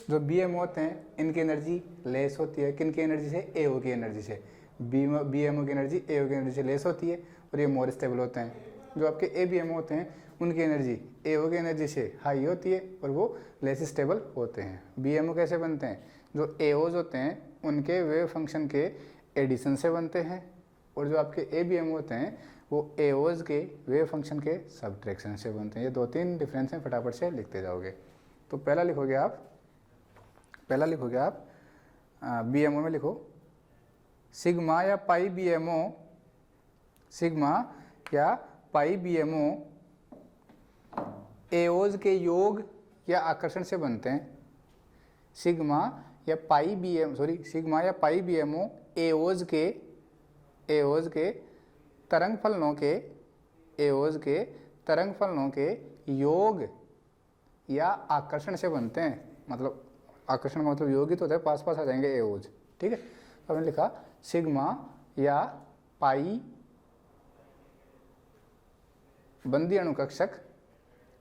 जो BMO होते हैं इनकी एनर्जी लेस होती है, किन की एनर्जी से, AO की एनर्जी से। BMO की एनर्जी AO की एनर्जी से लेस होती है और ये मोर स्टेबल होते हैं। जो आपके ABMO होते हैं उनकी एनर्जी AO की एनर्जी से हाई होती है और वो लेस स्टेबल होते हैं। BMO कैसे बनते हैं, जो AOs होते हैं उनके वेव फंक्शन के एडिशन से बनते हैं, और जो आपके ABMO होते हैं वो AOs के वेव फंक्शन के सब्ट्रैक्शन से बनते हैं। ये 2-3 डिफरेंस हैं, फटाफट से लिखते जाओगे। तो पहला लिखोगे आप BMO में लिखो सिग्मा या पाई BMO AOs के योग या आकर्षण से बनते हैं। सिग्मा या पाई BMO AOs के तरंग फलनों के योग या आकर्षण से बनते हैं। मतलब आकर्षण का मतलब योग ही तो होता है, पास पास आ जाएंगे AOs। ठीक है, तो हमने लिखा सिग्मा या पाई बंधी अणु कक्षक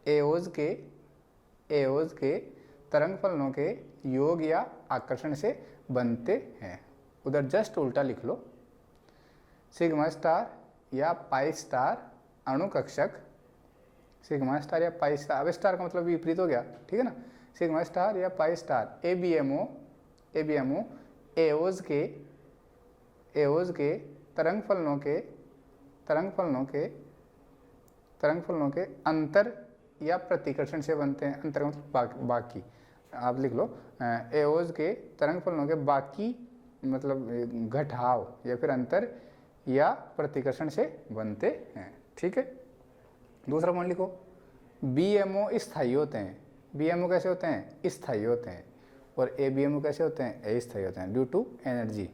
AOs के तरंग फलनों के योग या आकर्षण से बनते हैं। उधर जस्ट उल्टा लिख लो, सिग्मा स्टार या पाई स्टार अणु कक्षक, सिग्मा स्टार या पाई स्टार, अब स्टार का मतलब विपरीत हो गया। ठीक है ना, सिग्मा स्टार या पाई स्टार ABMO AOs के तरंग फलनों के अंतर या प्रतिकर्षण से बनते हैं। अंतर का मतलब बाकी, आप लिख लो AOs के तरंग फलनों के बाकी मतलब घटाव या फिर अंतर या प्रतिकर्षण से बनते हैं। ठीक है, दूसरा पॉइंट लिखो, BMO स्थायी होते हैं। BMO कैसे होते हैं, स्थायी होते हैं, और ABMO कैसे होते हैं, अस्थायी होते हैं, ड्यू टू एनर्जी।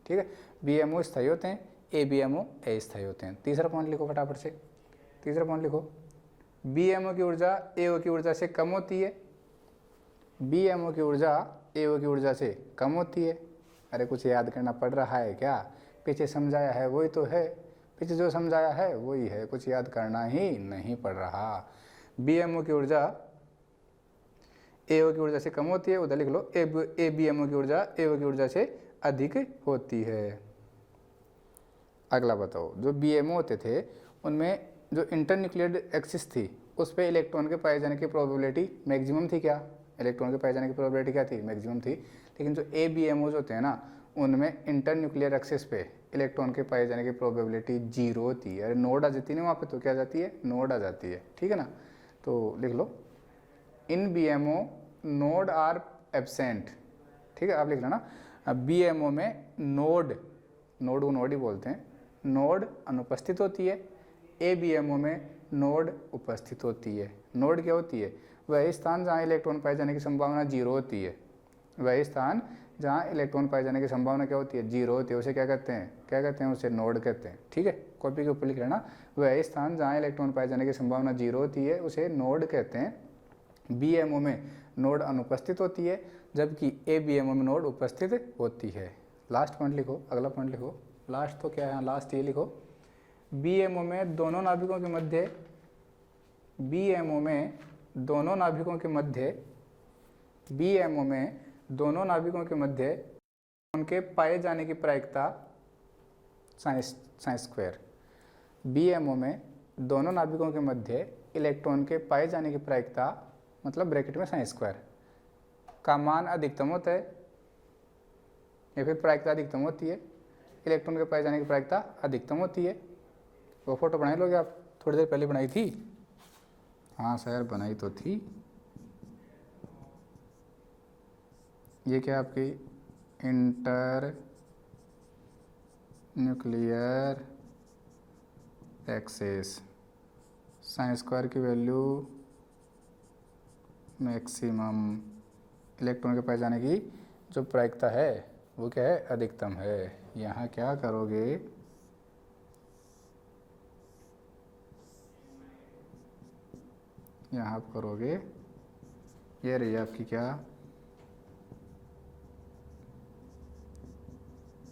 ठीक है, BMO स्थायी होते हैं, ABMO अस्थायी होते हैं। तीसरा पॉइंट लिखो फटाफट से, BMO की ऊर्जा AO की ऊर्जा से कम होती है। BMO की ऊर्जा AO की ऊर्जा से कम होती है। अरे कुछ याद करना पड़ रहा है क्या, पीछे समझाया है वही तो है, पीछे जो समझाया है वही है, कुछ याद करना ही नहीं पड़ रहा। BMO की ऊर्जा AO की ऊर्जा से कम होती है, उधर लिख लो ABMO की ऊर्जा AO की ऊर्जा से अधिक होती है। अगला बताओ, जो BMO होते थे उनमें जो इंटरन्यूक्लियर एक्सिस थी उस पर इलेक्ट्रॉन के पाए जाने की प्रोबेबिलिटी मैक्सिमम थी। क्या, इलेक्ट्रॉन के पाए जाने की प्रोबेबिलिटी क्या थी, मैक्सिमम थी। लेकिन जो ABMOs होते हैं ना उनमें इंटरन्यूक्लियर एक्सिस पे इलेक्ट्रॉन के पाए जाने की प्रोबेबिलिटी 0 होती है। अरे नोड आ जाती है ना वहाँ पे, तो क्या आ जाती है, नोड आ जाती है। ठीक है ना, तो लिख लो इन BMO नोड आर एब्सेंट। ठीक है, आप लिख लेना BMO में नोड को नोड ही बोलते हैं, नोड अनुपस्थित होती है। ABMO में नोड उपस्थित होती है। नोड क्या होती है, वह स्थान जहाँ इलेक्ट्रॉन पाए जाने की संभावना 0 होती है। वह स्थान जहाँ इलेक्ट्रॉन पाए जाने की संभावना क्या होती है, 0 होती है, उसे क्या कहते हैं, उसे नोड कहते हैं। ठीक है, कॉपी के ऊपर लिख लेना, वह स्थान जहाँ इलेक्ट्रॉन पाए जाने की संभावना 0 होती है उसे नोड कहते हैं। BMO में नोड अनुपस्थित होती है, जबकि ABMO में नोड उपस्थित होती है। लास्ट पॉइंट लिखो, अगला पॉइंट लिखो, लास्ट तो क्या है, लास्ट ये लिखो, BMO में दोनों नाभिकों के मध्य उनके पाए जाने की प्रायिकता साइंस स्क्वायर। BMO में दोनों नाभिकों के मध्य इलेक्ट्रॉन के पाए जाने की प्रायिकता मतलब ब्रैकेट में साइंस स्क्वायर का मान अधिकतम होता है, या फिर प्रायिकता अधिकतम होती है। इलेक्ट्रॉन के पाए जाने की प्रायिकता अधिकतम होती है। वो फोटो बना लोगे आप थोड़ी देर पहले बनाई थी? हाँ सर बनाई तो थी। ये क्या आपकी inter nuclear access, sine square की वैल्यू मैक्सिमम, इलेक्ट्रॉन के पास जाने की जो प्रायिकता है वो क्या है, अधिकतम है। यहाँ क्या करोगे, यहाँ आप करोगे, ये रही आपकी क्या,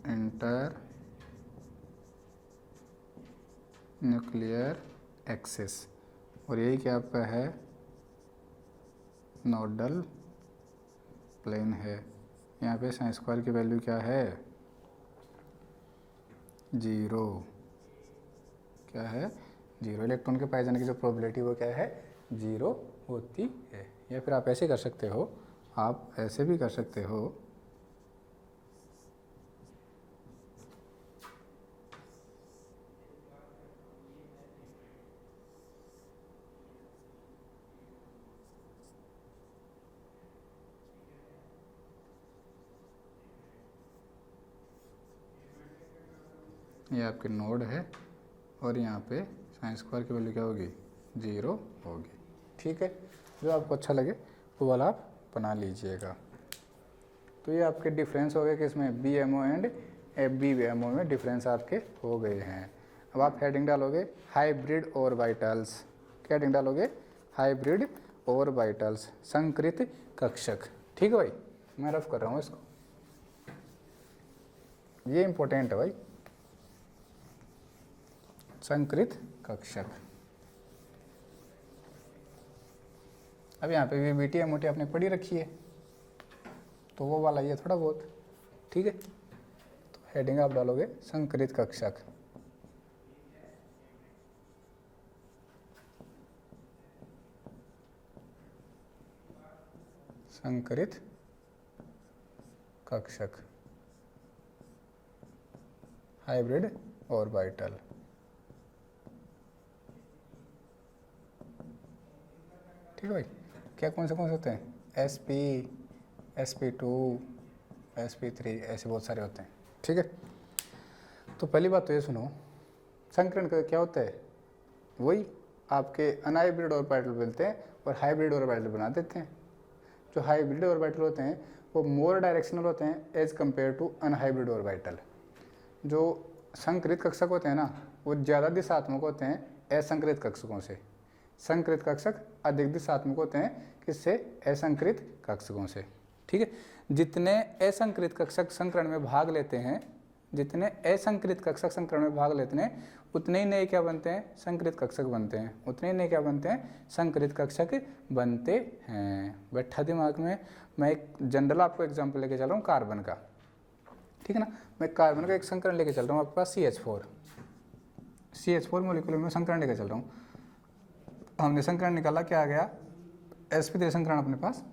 इंटर न्यूक्लियर एक्सिस, और यही क्या आपका है, नोडल प्लेन है। यहाँ पे साइन स्क्वायर की वैल्यू क्या है, 0, क्या है 0। इलेक्ट्रॉन के पाए जाने की जो प्रोबेबिलिटी वो क्या है, 0 होती है। या फिर आप ऐसे कर सकते हो, आप ऐसे भी कर सकते हो, ये आपके नोड है और यहाँ पे साइन स्क्वायर की वैल्यू क्या होगी, 0 होगी। ठीक है, जो आपको अच्छा लगे वो वाला आप बना लीजिएगा। तो ये आपके डिफरेंस हो गए कि इसमें BMO एंड FBMO में डिफरेंस आपके हो गए हैं। अब आप हेडिंग डालोगे हाइब्रिड ऑर्बिटल्स, क्या हेडिंग डालोगे, हाइब्रिड ऑर्बिटल्स, संकृत कक्षक। ठीक है भाई, मैं रफ कर रहा हूँ इसको, ये इंपॉर्टेंट है भाई, संकृत कक्षक। अब यहाँ पे VBT MOT आपने पढ़ी रखी है, तो वो वाला ये थोड़ा बहुत। ठीक है, तो हेडिंग आप डालोगे संकृत कक्षक। संकृत कक्षक, हाइब्रिड ऑर्बिटल। ठीक है भाई, क्या कौन से होते हैं, SP, SP2, SP3, ऐसे बहुत सारे होते हैं। ठीक है, तो पहली बात तो ये सुनो, संकरण का क्या होता है, वही आपके अनहाइब्रिड ऑर्बिटल मिलते हैं और हाइब्रिड ऑर्बिटल बना देते हैं। जो हाइब्रिड ऑर्बिटल होते हैं वो मोर डायरेक्शनल होते हैं as compared to unhybrid orbital. जो संकृत कक्षक होते हैं ना, वो ज़्यादा दिशात्मक होते हैं असंकृत कक्षकों से। संकृत कक्षक अधिक दिशात्मक होते हैं किससे, असंकृत कक्षकों से। ठीक है, जितने असंकृत कक्षक संकरण में भाग लेते हैं, जितने असंकृत कक्षक संकरण में भाग लेते हैं, उतने ही नए क्या बनते हैं, संकृत कक्षक बनते हैं। उतने ही नए क्या बनते हैं, संकृत कक्षक बनते हैं। बैठा दिमाग में। मैं एक जनरल आपको एग्जाम्पल लेके चल रहा हूँ कार्बन का। ठीक है ना, मैं कार्बन का एक संकरण लेके चल रहा हूँ आपके पास CH4 मॉलिक्यूल में संकरण लेके चल रहा हूँ। हमने संकरण निकाला, क्या आ गया, sp3 संकरण अपने पास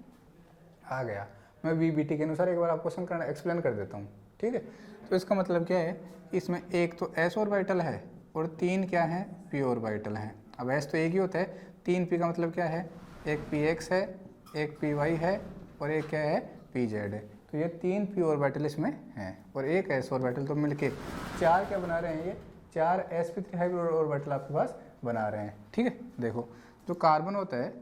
आ गया। मैं VBT के अनुसार एक बार आपको संकरण एक्सप्लेन कर देता हूँ। ठीक है, तो इसका मतलब क्या है, इसमें एक तो s ऑर्बिटल है और 3 क्या है, p ऑर्बिटल हैं। अब s तो एक ही होता है, 3 p का मतलब क्या है, एक px है, एक py है और एक क्या है, pz है। तो ये 3 p ऑर्बिटल इसमें हैं और एक s ऑर्बिटल, तो मिलके 4 क्या बना रहे हैं, ये 4 sp3 हाइब्रिड ऑर्बिटल आपके पास बना रहे हैं। ठीक है, देखो जो कार्बन होता है,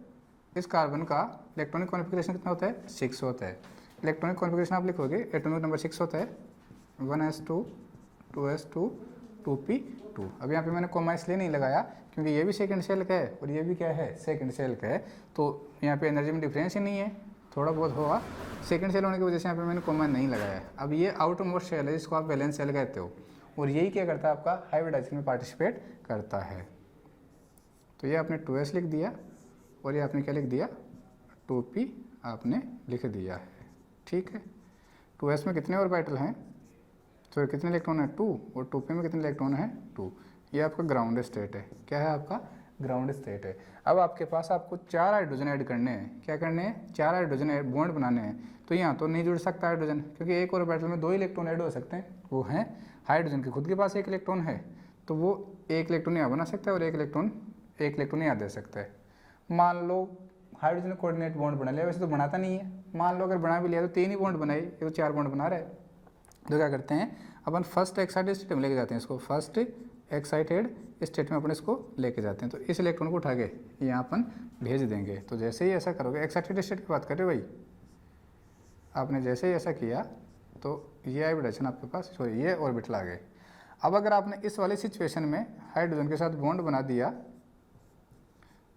इस कार्बन का इलेक्ट्रॉनिक कॉन्फ़िगरेशन कितना होता है, 6 होता है। इलेक्ट्रॉनिक कॉन्फ़िगरेशन आप लिखोगे, एटॉमिक नंबर 6 होता है, 1s2 2s2 2p2। अब यहाँ पे मैंने कोमा इसलिए नहीं लगाया क्योंकि ये भी सेकंड सेल का है और ये भी क्या है, सेकंड सेल का है, तो यहाँ पे एनर्जी में डिफरेंस ही नहीं है, थोड़ा बहुत होगा। सेकंड सेल होने की वजह से यहाँ पे मैंने कोमा नहीं लगाया। अब ये आउटर मोस्ट सेल है जिसको आप वैलेंस सेल कहते हो, और यही क्या करता है, आपका हाइब्रिडाइजेशन में पार्टिसिपेट करता है। तो ये आपने 2s लिख दिया और ये आपने क्या लिख दिया, 2p आपने लिख दिया है। ठीक है, 2s में कितने ऑर्बिटल हैं, तो कितने इलेक्ट्रॉन है, 2, और 2p में कितने इलेक्ट्रॉन है, 2। ये आपका ग्राउंड स्टेट है। क्या है आपका, ग्राउंड स्टेट है। अब आपके पास आपको 4 हाइड्रोजन ऐड करने हैं। क्या करने हैं, 4 हाइड्रोजन बॉन्ड बनाने हैं। तो यहाँ तो नहीं जुड़ सकता हाइड्रोजन, क्योंकि एक ऑर्बिटल में 2 इलेक्ट्रॉन ऐड हो सकते हैं, वो हैं हाइड्रोजन के खुद के पास 1 इलेक्ट्रॉन है, तो वो 1 इलेक्ट्रॉन यहाँ बना सकता है और 1 इलेक्ट्रॉन एक इलेक्ट्रॉन यहाँ दे सकता है। मान लो हाइड्रोजन ने कोऑर्डिनेट बॉन्ड बना लिया, वैसे तो बनाता नहीं है, मान लो अगर बना भी लिया तो 3 ही बॉन्ड बनाए, ये तो 4 बॉन्ड बना रहा है। तो क्या करते हैं अपन फर्स्ट एक्साइटेड स्टेट में लेके जाते हैं इसको, फर्स्ट एक्साइटेड स्टेट में अपन इसको लेके जाते हैं। तो इस इलेक्ट्रॉन को उठा के यहाँ अपन भेज देंगे। तो जैसे ही ऐसा करोगे, एक्साइटेड स्टेट की बात कर रहे हो भाई, आपने जैसे ही ऐसा किया तो ये हाइब्रिडेशन आपके पास, सॉरी ये ऑर्बिटल आ गए। अब अगर आपने इस वाले सिचुएशन में हाइड्रोजन के साथ बॉन्ड बना दिया,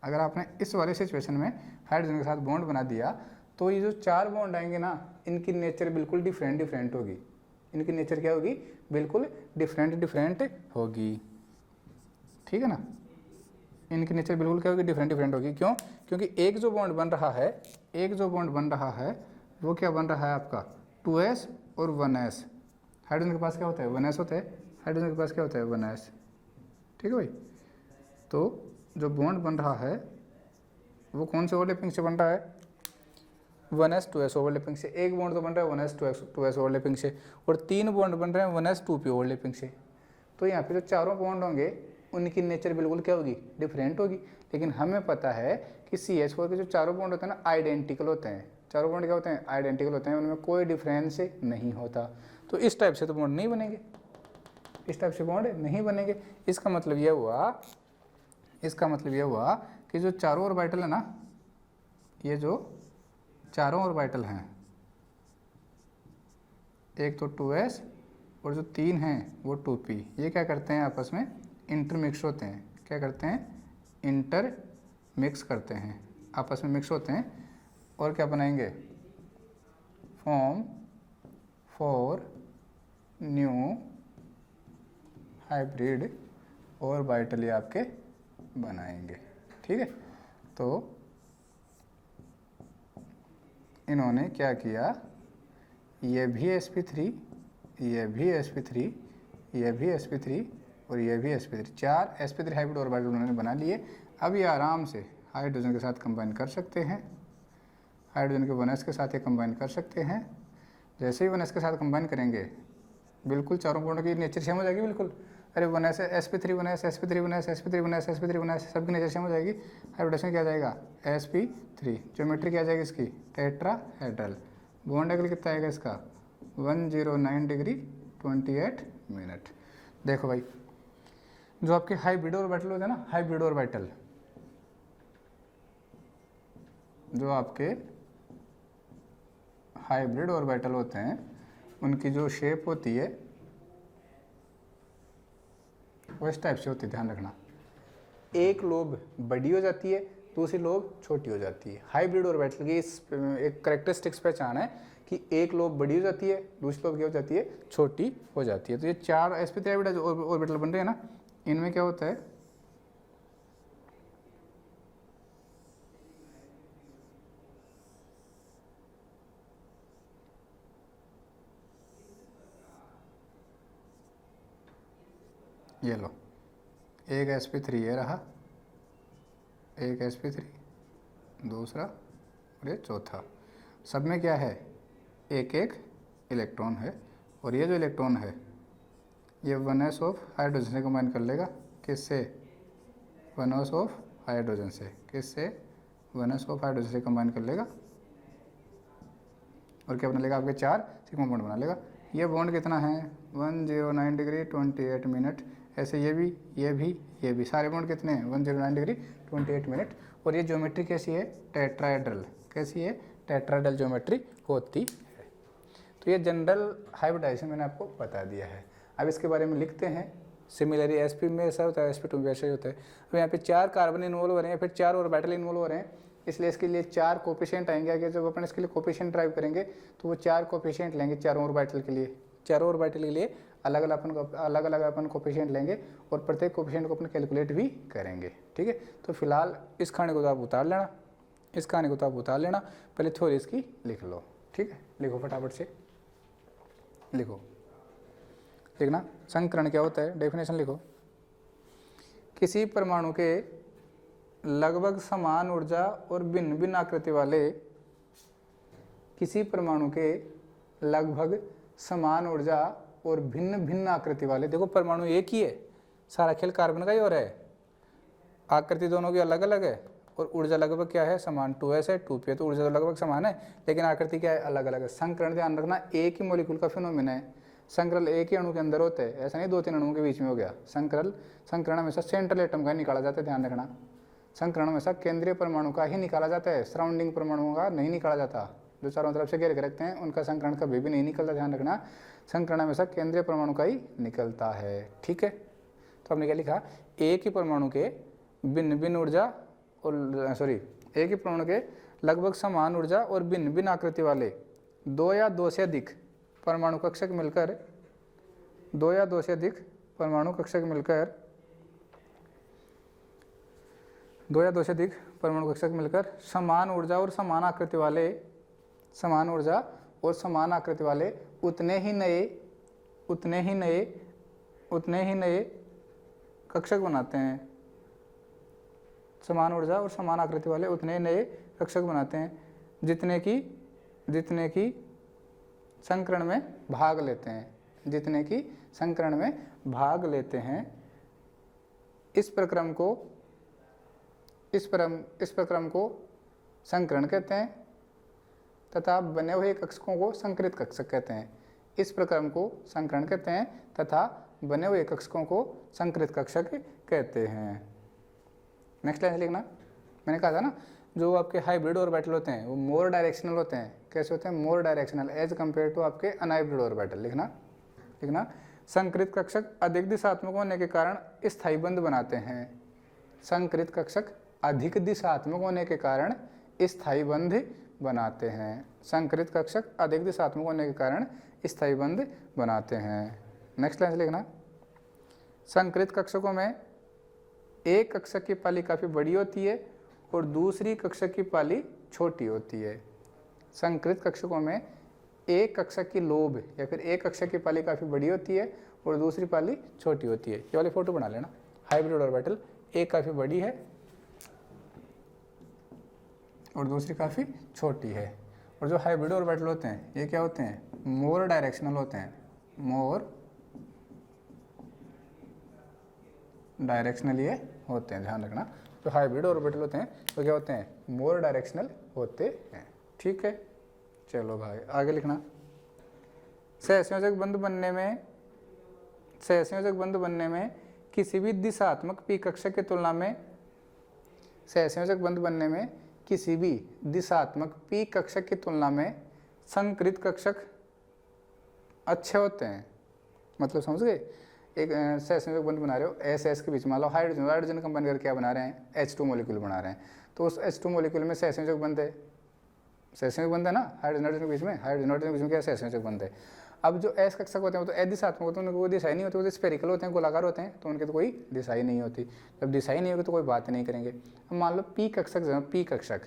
अगर आपने इस वाले सिचुएशन में हाइड्रोजन के साथ बॉन्ड बना दिया, तो ये जो 4 बॉन्ड आएंगे ना, इनकी नेचर बिल्कुल डिफरेंट होगी। इनकी नेचर क्या होगी, बिल्कुल डिफरेंट होगी, ठीक है ना। इनकी नेचर बिल्कुल क्या होगी, डिफरेंट होगी। क्यों? क्योंकि एक जो बॉन्ड बन रहा है, वो क्या बन रहा है आपका 2s और 1s। हाइड्रोजन के पास क्या होता है, 1s होता है, हाइड्रोजन के पास क्या होता है 1s, ठीक है भाई। तो जो बॉन्ड बन रहा है वो कौन से ओवरलैपिंग से बन रहा है, 1s 2s ओवरलैपिंग से। एक बॉन्ड तो बन रहा है 1s 2s ओवरलैपिंग से, और 3 बॉन्ड बन रहे हैं 1s 2p ओवरलैपिंग से। तो यहाँ पे जो चारों बॉन्ड होंगे उनकी नेचर बिल्कुल क्या होगी, डिफरेंट होगी। लेकिन हमें पता है कि CH4 के जो चारों बॉन्ड होते हैं ना, आइडेंटिकल होते हैं। चारों बॉन्ड क्या होते हैं, आइडेंटिकल होते हैं, उनमें कोई डिफरेंस नहीं होता। तो इस टाइप से तो बॉन्ड नहीं बनेंगे, इस टाइप से बॉन्ड नहीं बनेंगे। इसका मतलब यह हुआ कि जो चारों ऑर्बिटल है ना, ये जो चारों ऑर्बिटल हैं, एक तो 2s और जो 3 हैं वो 2p, ये क्या करते हैं आपस में इंटरमिक्स होते हैं। क्या करते हैं, इंटरमिक्स करते हैं, आपस में मिक्स होते हैं। और क्या बनाएंगे, form for new hybrid orbital आपके बनाएंगे, ठीक है। तो इन्होंने क्या किया, ये भी sp3, ये भी sp3, ये भी sp3 और ये भी sp3, 4 sp3 हाइब्रिड ऑर्बिटल उन्होंने बना लिए। अब ये आराम से हाइड्रोजन के साथ कंबाइन कर सकते हैं, हाइड्रोजन के 1s के साथ ये कंबाइन कर सकते हैं। जैसे ही 1s के साथ कंबाइन करेंगे, बिल्कुल चारों बॉन्ड की नेचर सेम हो जाएगी बिल्कुल। अरे 1s sp3 1s sp3 1s sp3 1s sp3 1s, सबकी नेचर सेम हो जाएगी। हाइब्रिडेशन क्या आ जाएगा, sp3, ज्योमेट्री क्या आ जाएगी इसकी, टेट्राहेड्रल। बॉन्ड एंगल कितना आएगा इसका, 109 डिग्री 28 मिनट। देखो भाई, जो आपके हाइब्रिड ऑर्बिटल होते हैं ना, हाइब्रिड ऑर्बिटल, जो आपके हाइब्रिड ऑर्बिटल होते हैं, उनकी जो शेप होती है वो इस टाइप से होती है, ध्यान रखना। एक लोब बड़ी हो जाती है, दूसरी लोब छोटी हो जाती है। हाइब्रिड ऑर्बिटल की इस एक कैरेक्टरिस्टिक्स पहचान है कि एक लोब बड़ी हो जाती है, दूसरी लोब क्या हो जाती है, छोटी हो जाती है। तो ये 4 sp3 हाइब्रिड ऑर्बिटल बन रहे हैं ना, इनमें क्या होता है, ये लो, एक sp3 ये रहा, एक sp3, दूसरा और ये चौथा। सब में क्या है, एक एक इलेक्ट्रॉन है। और ये जो इलेक्ट्रॉन है ये 1s ऑफ हाइड्रोजन से कंबाइन कर लेगा, किससे, 1s ऑफ हाइड्रोजन से, किससे, 1s ऑफ हाइड्रोजन से कंबाइन कर लेगा। और क्या बना लेगा, आपके 4 सिग्मा बॉन्ड बना लेगा। ये बॉन्ड कितना है, 109 डिग्री 28 मिनट। ऐसे ये भी सारे बॉन्ड कितने हैं, 109 डिग्री 28 मिनट। और ये ज्योमेट्री कैसी है, टेट्राहेड्रल। कैसी है, टेट्राहेड्रल ज्योमेट्री होती है। तो ये जनरल हाइब्रिडाइजेशन मैंने आपको बता दिया है। अब इसके बारे में लिखते हैं। सिमिलरली sp में ऐसा होता है, sp2 में ऐसा ही होता है। अब यहाँ पे 4 कार्बन इन्वॉल्व हो रहे हैं, फिर 4 ऑर्बिटल इन्वॉल्व हो रहे हैं, इसलिए इसके लिए 4 कोफिशिएंट आएंगे आगे। जब अपन इसके लिए कोफिशिएंट ड्राइव करेंगे तो वो 4 कोफिशिएंट लेंगे चारों ऑर्बिटल के लिए। चारों ऑर्बिटल के लिए अलग अलग अपन कोफिशिएंट लेंगे और प्रत्येक कोफिशिएंट को अपन कैलकुलेट भी करेंगे, ठीक है। तो फिलहाल इस कहानी को तो आप उतार लेना, इस कहानी को तो आप उतार लेना, पहले थ्योरी इसकी लिख लो, ठीक है। लिखो फटाफट से, लिखो, लिखना। संकरण क्या होता है, डेफिनेशन लिखो। किसी परमाणु के लगभग समान ऊर्जा और भिन्न भिन्न आकृति वाले, किसी परमाणु के लगभग समान ऊर्जा और भिन्न भिन्न आकृति वाले, देखो परमाणु एक ही है, सारा खेल कार्बन का ही हो रहा है, आकृति दोनों की अलग अलग है और ऊर्जा लगभग क्या है, समान। 2s है 2p है, तो ऊर्जा तो लगभग समान है, लेकिन आकृति क्या है, अलग अलग है। संकरण ध्यान रखना एक ही मॉलिक्यूल का फिनोमेना है। संकरण एक ही अणु के अंदर होते हैं, ऐसा नहीं 2-3 अणुओं के बीच में हो गया। संकरण हमेशा सेंट्रल एटम का निकाला जाता है, ध्यान रखना। संकरण हमेशा केंद्रीय परमाणु का ही निकाला जाता है, सराउंडिंग परमाणुओं का नहीं निकाला जाता। जो चारों तरफ से घेर के रखते हैं उनका संकरण कभी भी नहीं निकलता, ध्यान रखना। संकरण हमेशा केंद्रीय परमाणु का ही निकलता है, ठीक है। तो हमने क्या लिखा, एक ही परमाणु के भिन्न भिन्न ऊर्जा और एक ही परमाणु के लगभग समान ऊर्जा और भिन्न भिन्न आकृति वाले 2 या 2 से अधिक परमाणु कक्षक मिलकर 2 या 2 से अधिक परमाणु कक्षक मिलकर 2 या 2 से अधिक परमाणु कक्षक मिलकर समान ऊर्जा और समान आकृति वाले उतने ही नए कक्षक बनाते हैं। समान ऊर्जा और समान आकृति वाले उतने नए कक्षक बनाते हैं जितने की संकरण में भाग लेते हैं। इस प्रक्रम को संकरण कहते हैं तथा बने हुए कक्षकों को संकरित कक्षक कहते हैं। इस प्रक्रम को संकरण कहते हैं तथा बने हुए कक्षकों को संकरित कक्षक कहते हैं। नेक्स्ट लाइन लिखना, मैंने कहा था ना जो आपके हाइब्रिड ऑर्बिटल होते हैं वो मोर डायरेक्शनल होते हैं। कैसे होते हैं, मोर डायरेक्शनल एज कंपेयर टू आपके अनहाइब्रिड ऑर्बिटल। लिखना संकरित कक्षक अधिक दिशात्मक होने के कारण स्थायी बंध बनाते हैं। संकरित कक्षक अधिक दिशात्मक होने के कारण स्थायी बंध बनाते हैं। संकरित कक्षक अधिक दिशात्मक होने के कारण स्थायी बंध बनाते हैं। नेक्स्ट लाइन लिखना, संकरित कक्षकों में एक कक्षक की पाली काफ़ी बड़ी होती है और दूसरी कक्षक की पाली छोटी होती है। संकरित कक्षकों में एक कक्षक की लोब या फिर एक कक्षक की पाली काफ़ी बड़ी होती है और दूसरी पाली छोटी होती है। ये वाली फोटो बना लेना, हाइब्रिड ऑर्बिटल एक काफ़ी बड़ी है और दूसरी काफ़ी छोटी है। और जो हाइब्रिड ऑर्बिटल होते हैं ये क्या होते हैं, मोर डायरेक्शनल होते हैं। मोर डायरेक्शनल ये होते हैं, ध्यान रखना। जो हाइब्रिड ऑर्बिटल होते हैं वो क्या होते हैं, मोर डायरेक्शनल होते हैं, ठीक है। चलो भाई आगे लिखना, सहसंयोजक बंध बनने में किसी भी दिशात्मक पी कक्षक की तुलना में सहसंयोजक बंध बनने में किसी भी दिशात्मक पी कक्षक की तुलना में संकरित कक्षक अच्छे होते हैं। मतलब समझ गए, एक सहसंयोजक बंध बना रहे हो एस के बीच, मान लो हाइड्रोजन कंबाइन करके क्या बना रहे हैं, H2 मॉलिक्यूल बना रहे हैं। तो उस H2 मॉलिक्यूल में सहसंयोजक बंध है, ना, हाइड्रोजन के बीच में क्या सहसंयोजक बंध है। अब जो एस कक्षक होते हैं वो तो अदिशात्मक होते हैं, उनकी कोई दिशाई नहीं होती, वो तो स्फेरिकल होते हैं, गोलाकार होते हैं, तो उनकी तो कोई दिशाई नहीं होती। जब दिशाई नहीं होगी तो कोई बात नहीं करेंगे। अब मान लो पी कक्षक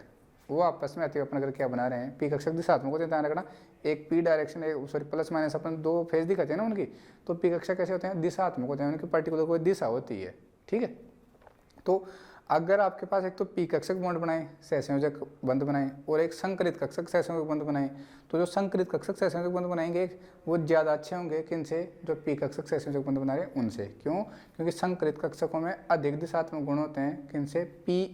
वो आपस में अतिव्यापन करके क्या बना रहे हैं, पी कक्षक दिशात्मक होते हैं, ध्यान रखना। एक पी डायरेक्शन प्लस माइनस अपन 2 फेज दिखाते हैं ना उनकी, तो पी कक्षक कैसे होते हैं, दिशात्मक होते हैं, उनकी पर्टिकुलर कोई दिशा होती है, ठीक है। तो अगर आपके पास एक तो पी कक्षक बॉन्ड बनाए, सहसंयोजक बंध बनाए, और एक संकरित कक्षक सहसंयोजक बंध बनाए, तो जो संकरित कक्षक सहसंयोजक बंध बनाएंगे वो ज़्यादा अच्छे होंगे किनसे, जो पी कक्षक सहसंयोजक बंध बना रहे हैं उनसे। क्यों, क्योंकि संकरित कक्षकों में अधिक दिशात्मक गुण होते हैं, किनसे,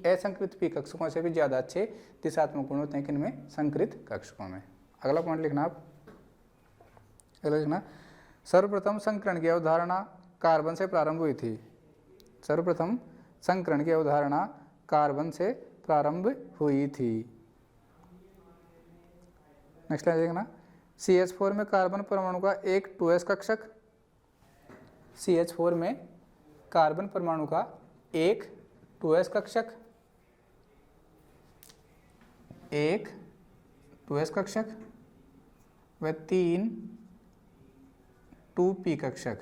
असंकरित पी कक्षकों से भी ज़्यादा अच्छे दिशात्मक गुण होते हैं, किनमें, संकरित कक्षकों में। अगला पॉइंट लिखना आप, अगला लिखना, सर्वप्रथम संकरण की अवधारणा कार्बन से प्रारंभ हुई थी। सर्वप्रथम संकरण की अवधारणा कार्बन से प्रारंभ हुई थी। नेक्स्ट लाइन देखना, CH4 में कार्बन परमाणु का एक 2s कक्षक, CH4 में कार्बन परमाणु का एक 2s कक्षक, एक 2s कक्षक व 3 2p कक्षक,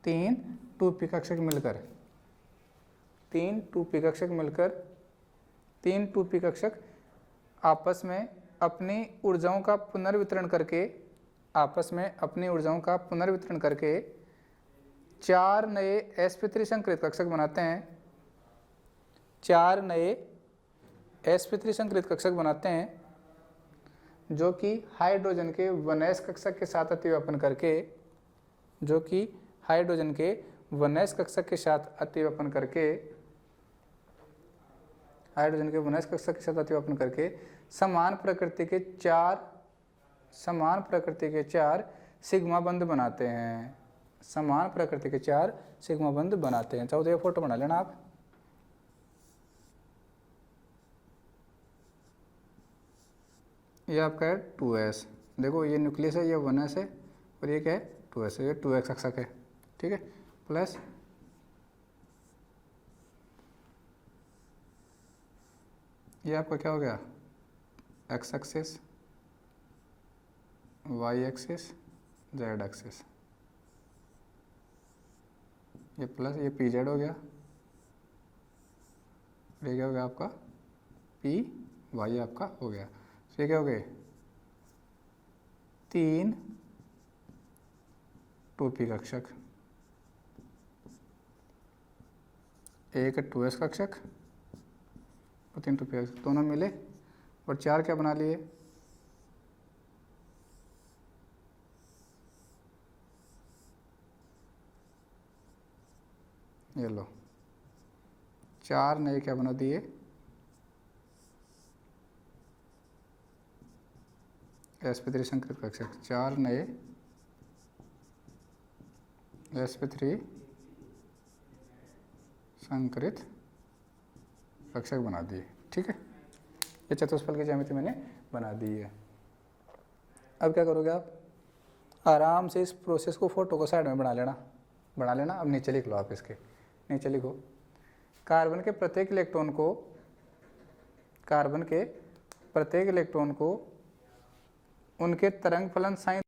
3 2p कक्षक मिलकर 3 2p कक्षक आपस में अपनी ऊर्जाओं का पुनर्वितरण करके 4 नए sp3 संकरित कक्षक बनाते हैं। 4 नए sp3 संकरित कक्षक बनाते हैं जो कि हाइड्रोजन के 1s कक्षक के साथ अतिव्यापन करके हाइड्रोजन के पुनः कक्षक के साथ अतिव्यापन करके समान प्रकृति के चार सिग्मा बंध बनाते हैं। समान प्रकृति के 4 सिग्मा बंध बनाते हैं। चाहो तो ये फोटो बना लेना आप। ये आपका है 2s, देखो ये न्यूक्लियस है, ये 1s है और ये क्या है 2s है, ये 2x कक्षक है, ठीक है। प्लस ये आपका क्या हो गया x axis, y axis, z axis, ये प्लस ये pz हो गया, ये क्या हो गया आपका py आपका हो गया। तो ये क्या हो गए 3 2p कक्षक, एक 2s कक्षक और 3 2p कक्षक दोनों मिले और 4 क्या बना लिए ये लो 4 नए क्या बना दिए sp3 संकृत कक्षक, 4 नए sp3 संकृत कक्षक बना दिए, ठीक है। ये चतुष्फल की ज्यामिति मैंने बना दी है। अब क्या करोगे आप, आराम से इस प्रोसेस को फोटो को साइड में बना लेना। अब नीचे लिख लो, आप इसके नीचे लिखो कार्बन के प्रत्येक इलेक्ट्रॉन को उनके तरंग फलन साइन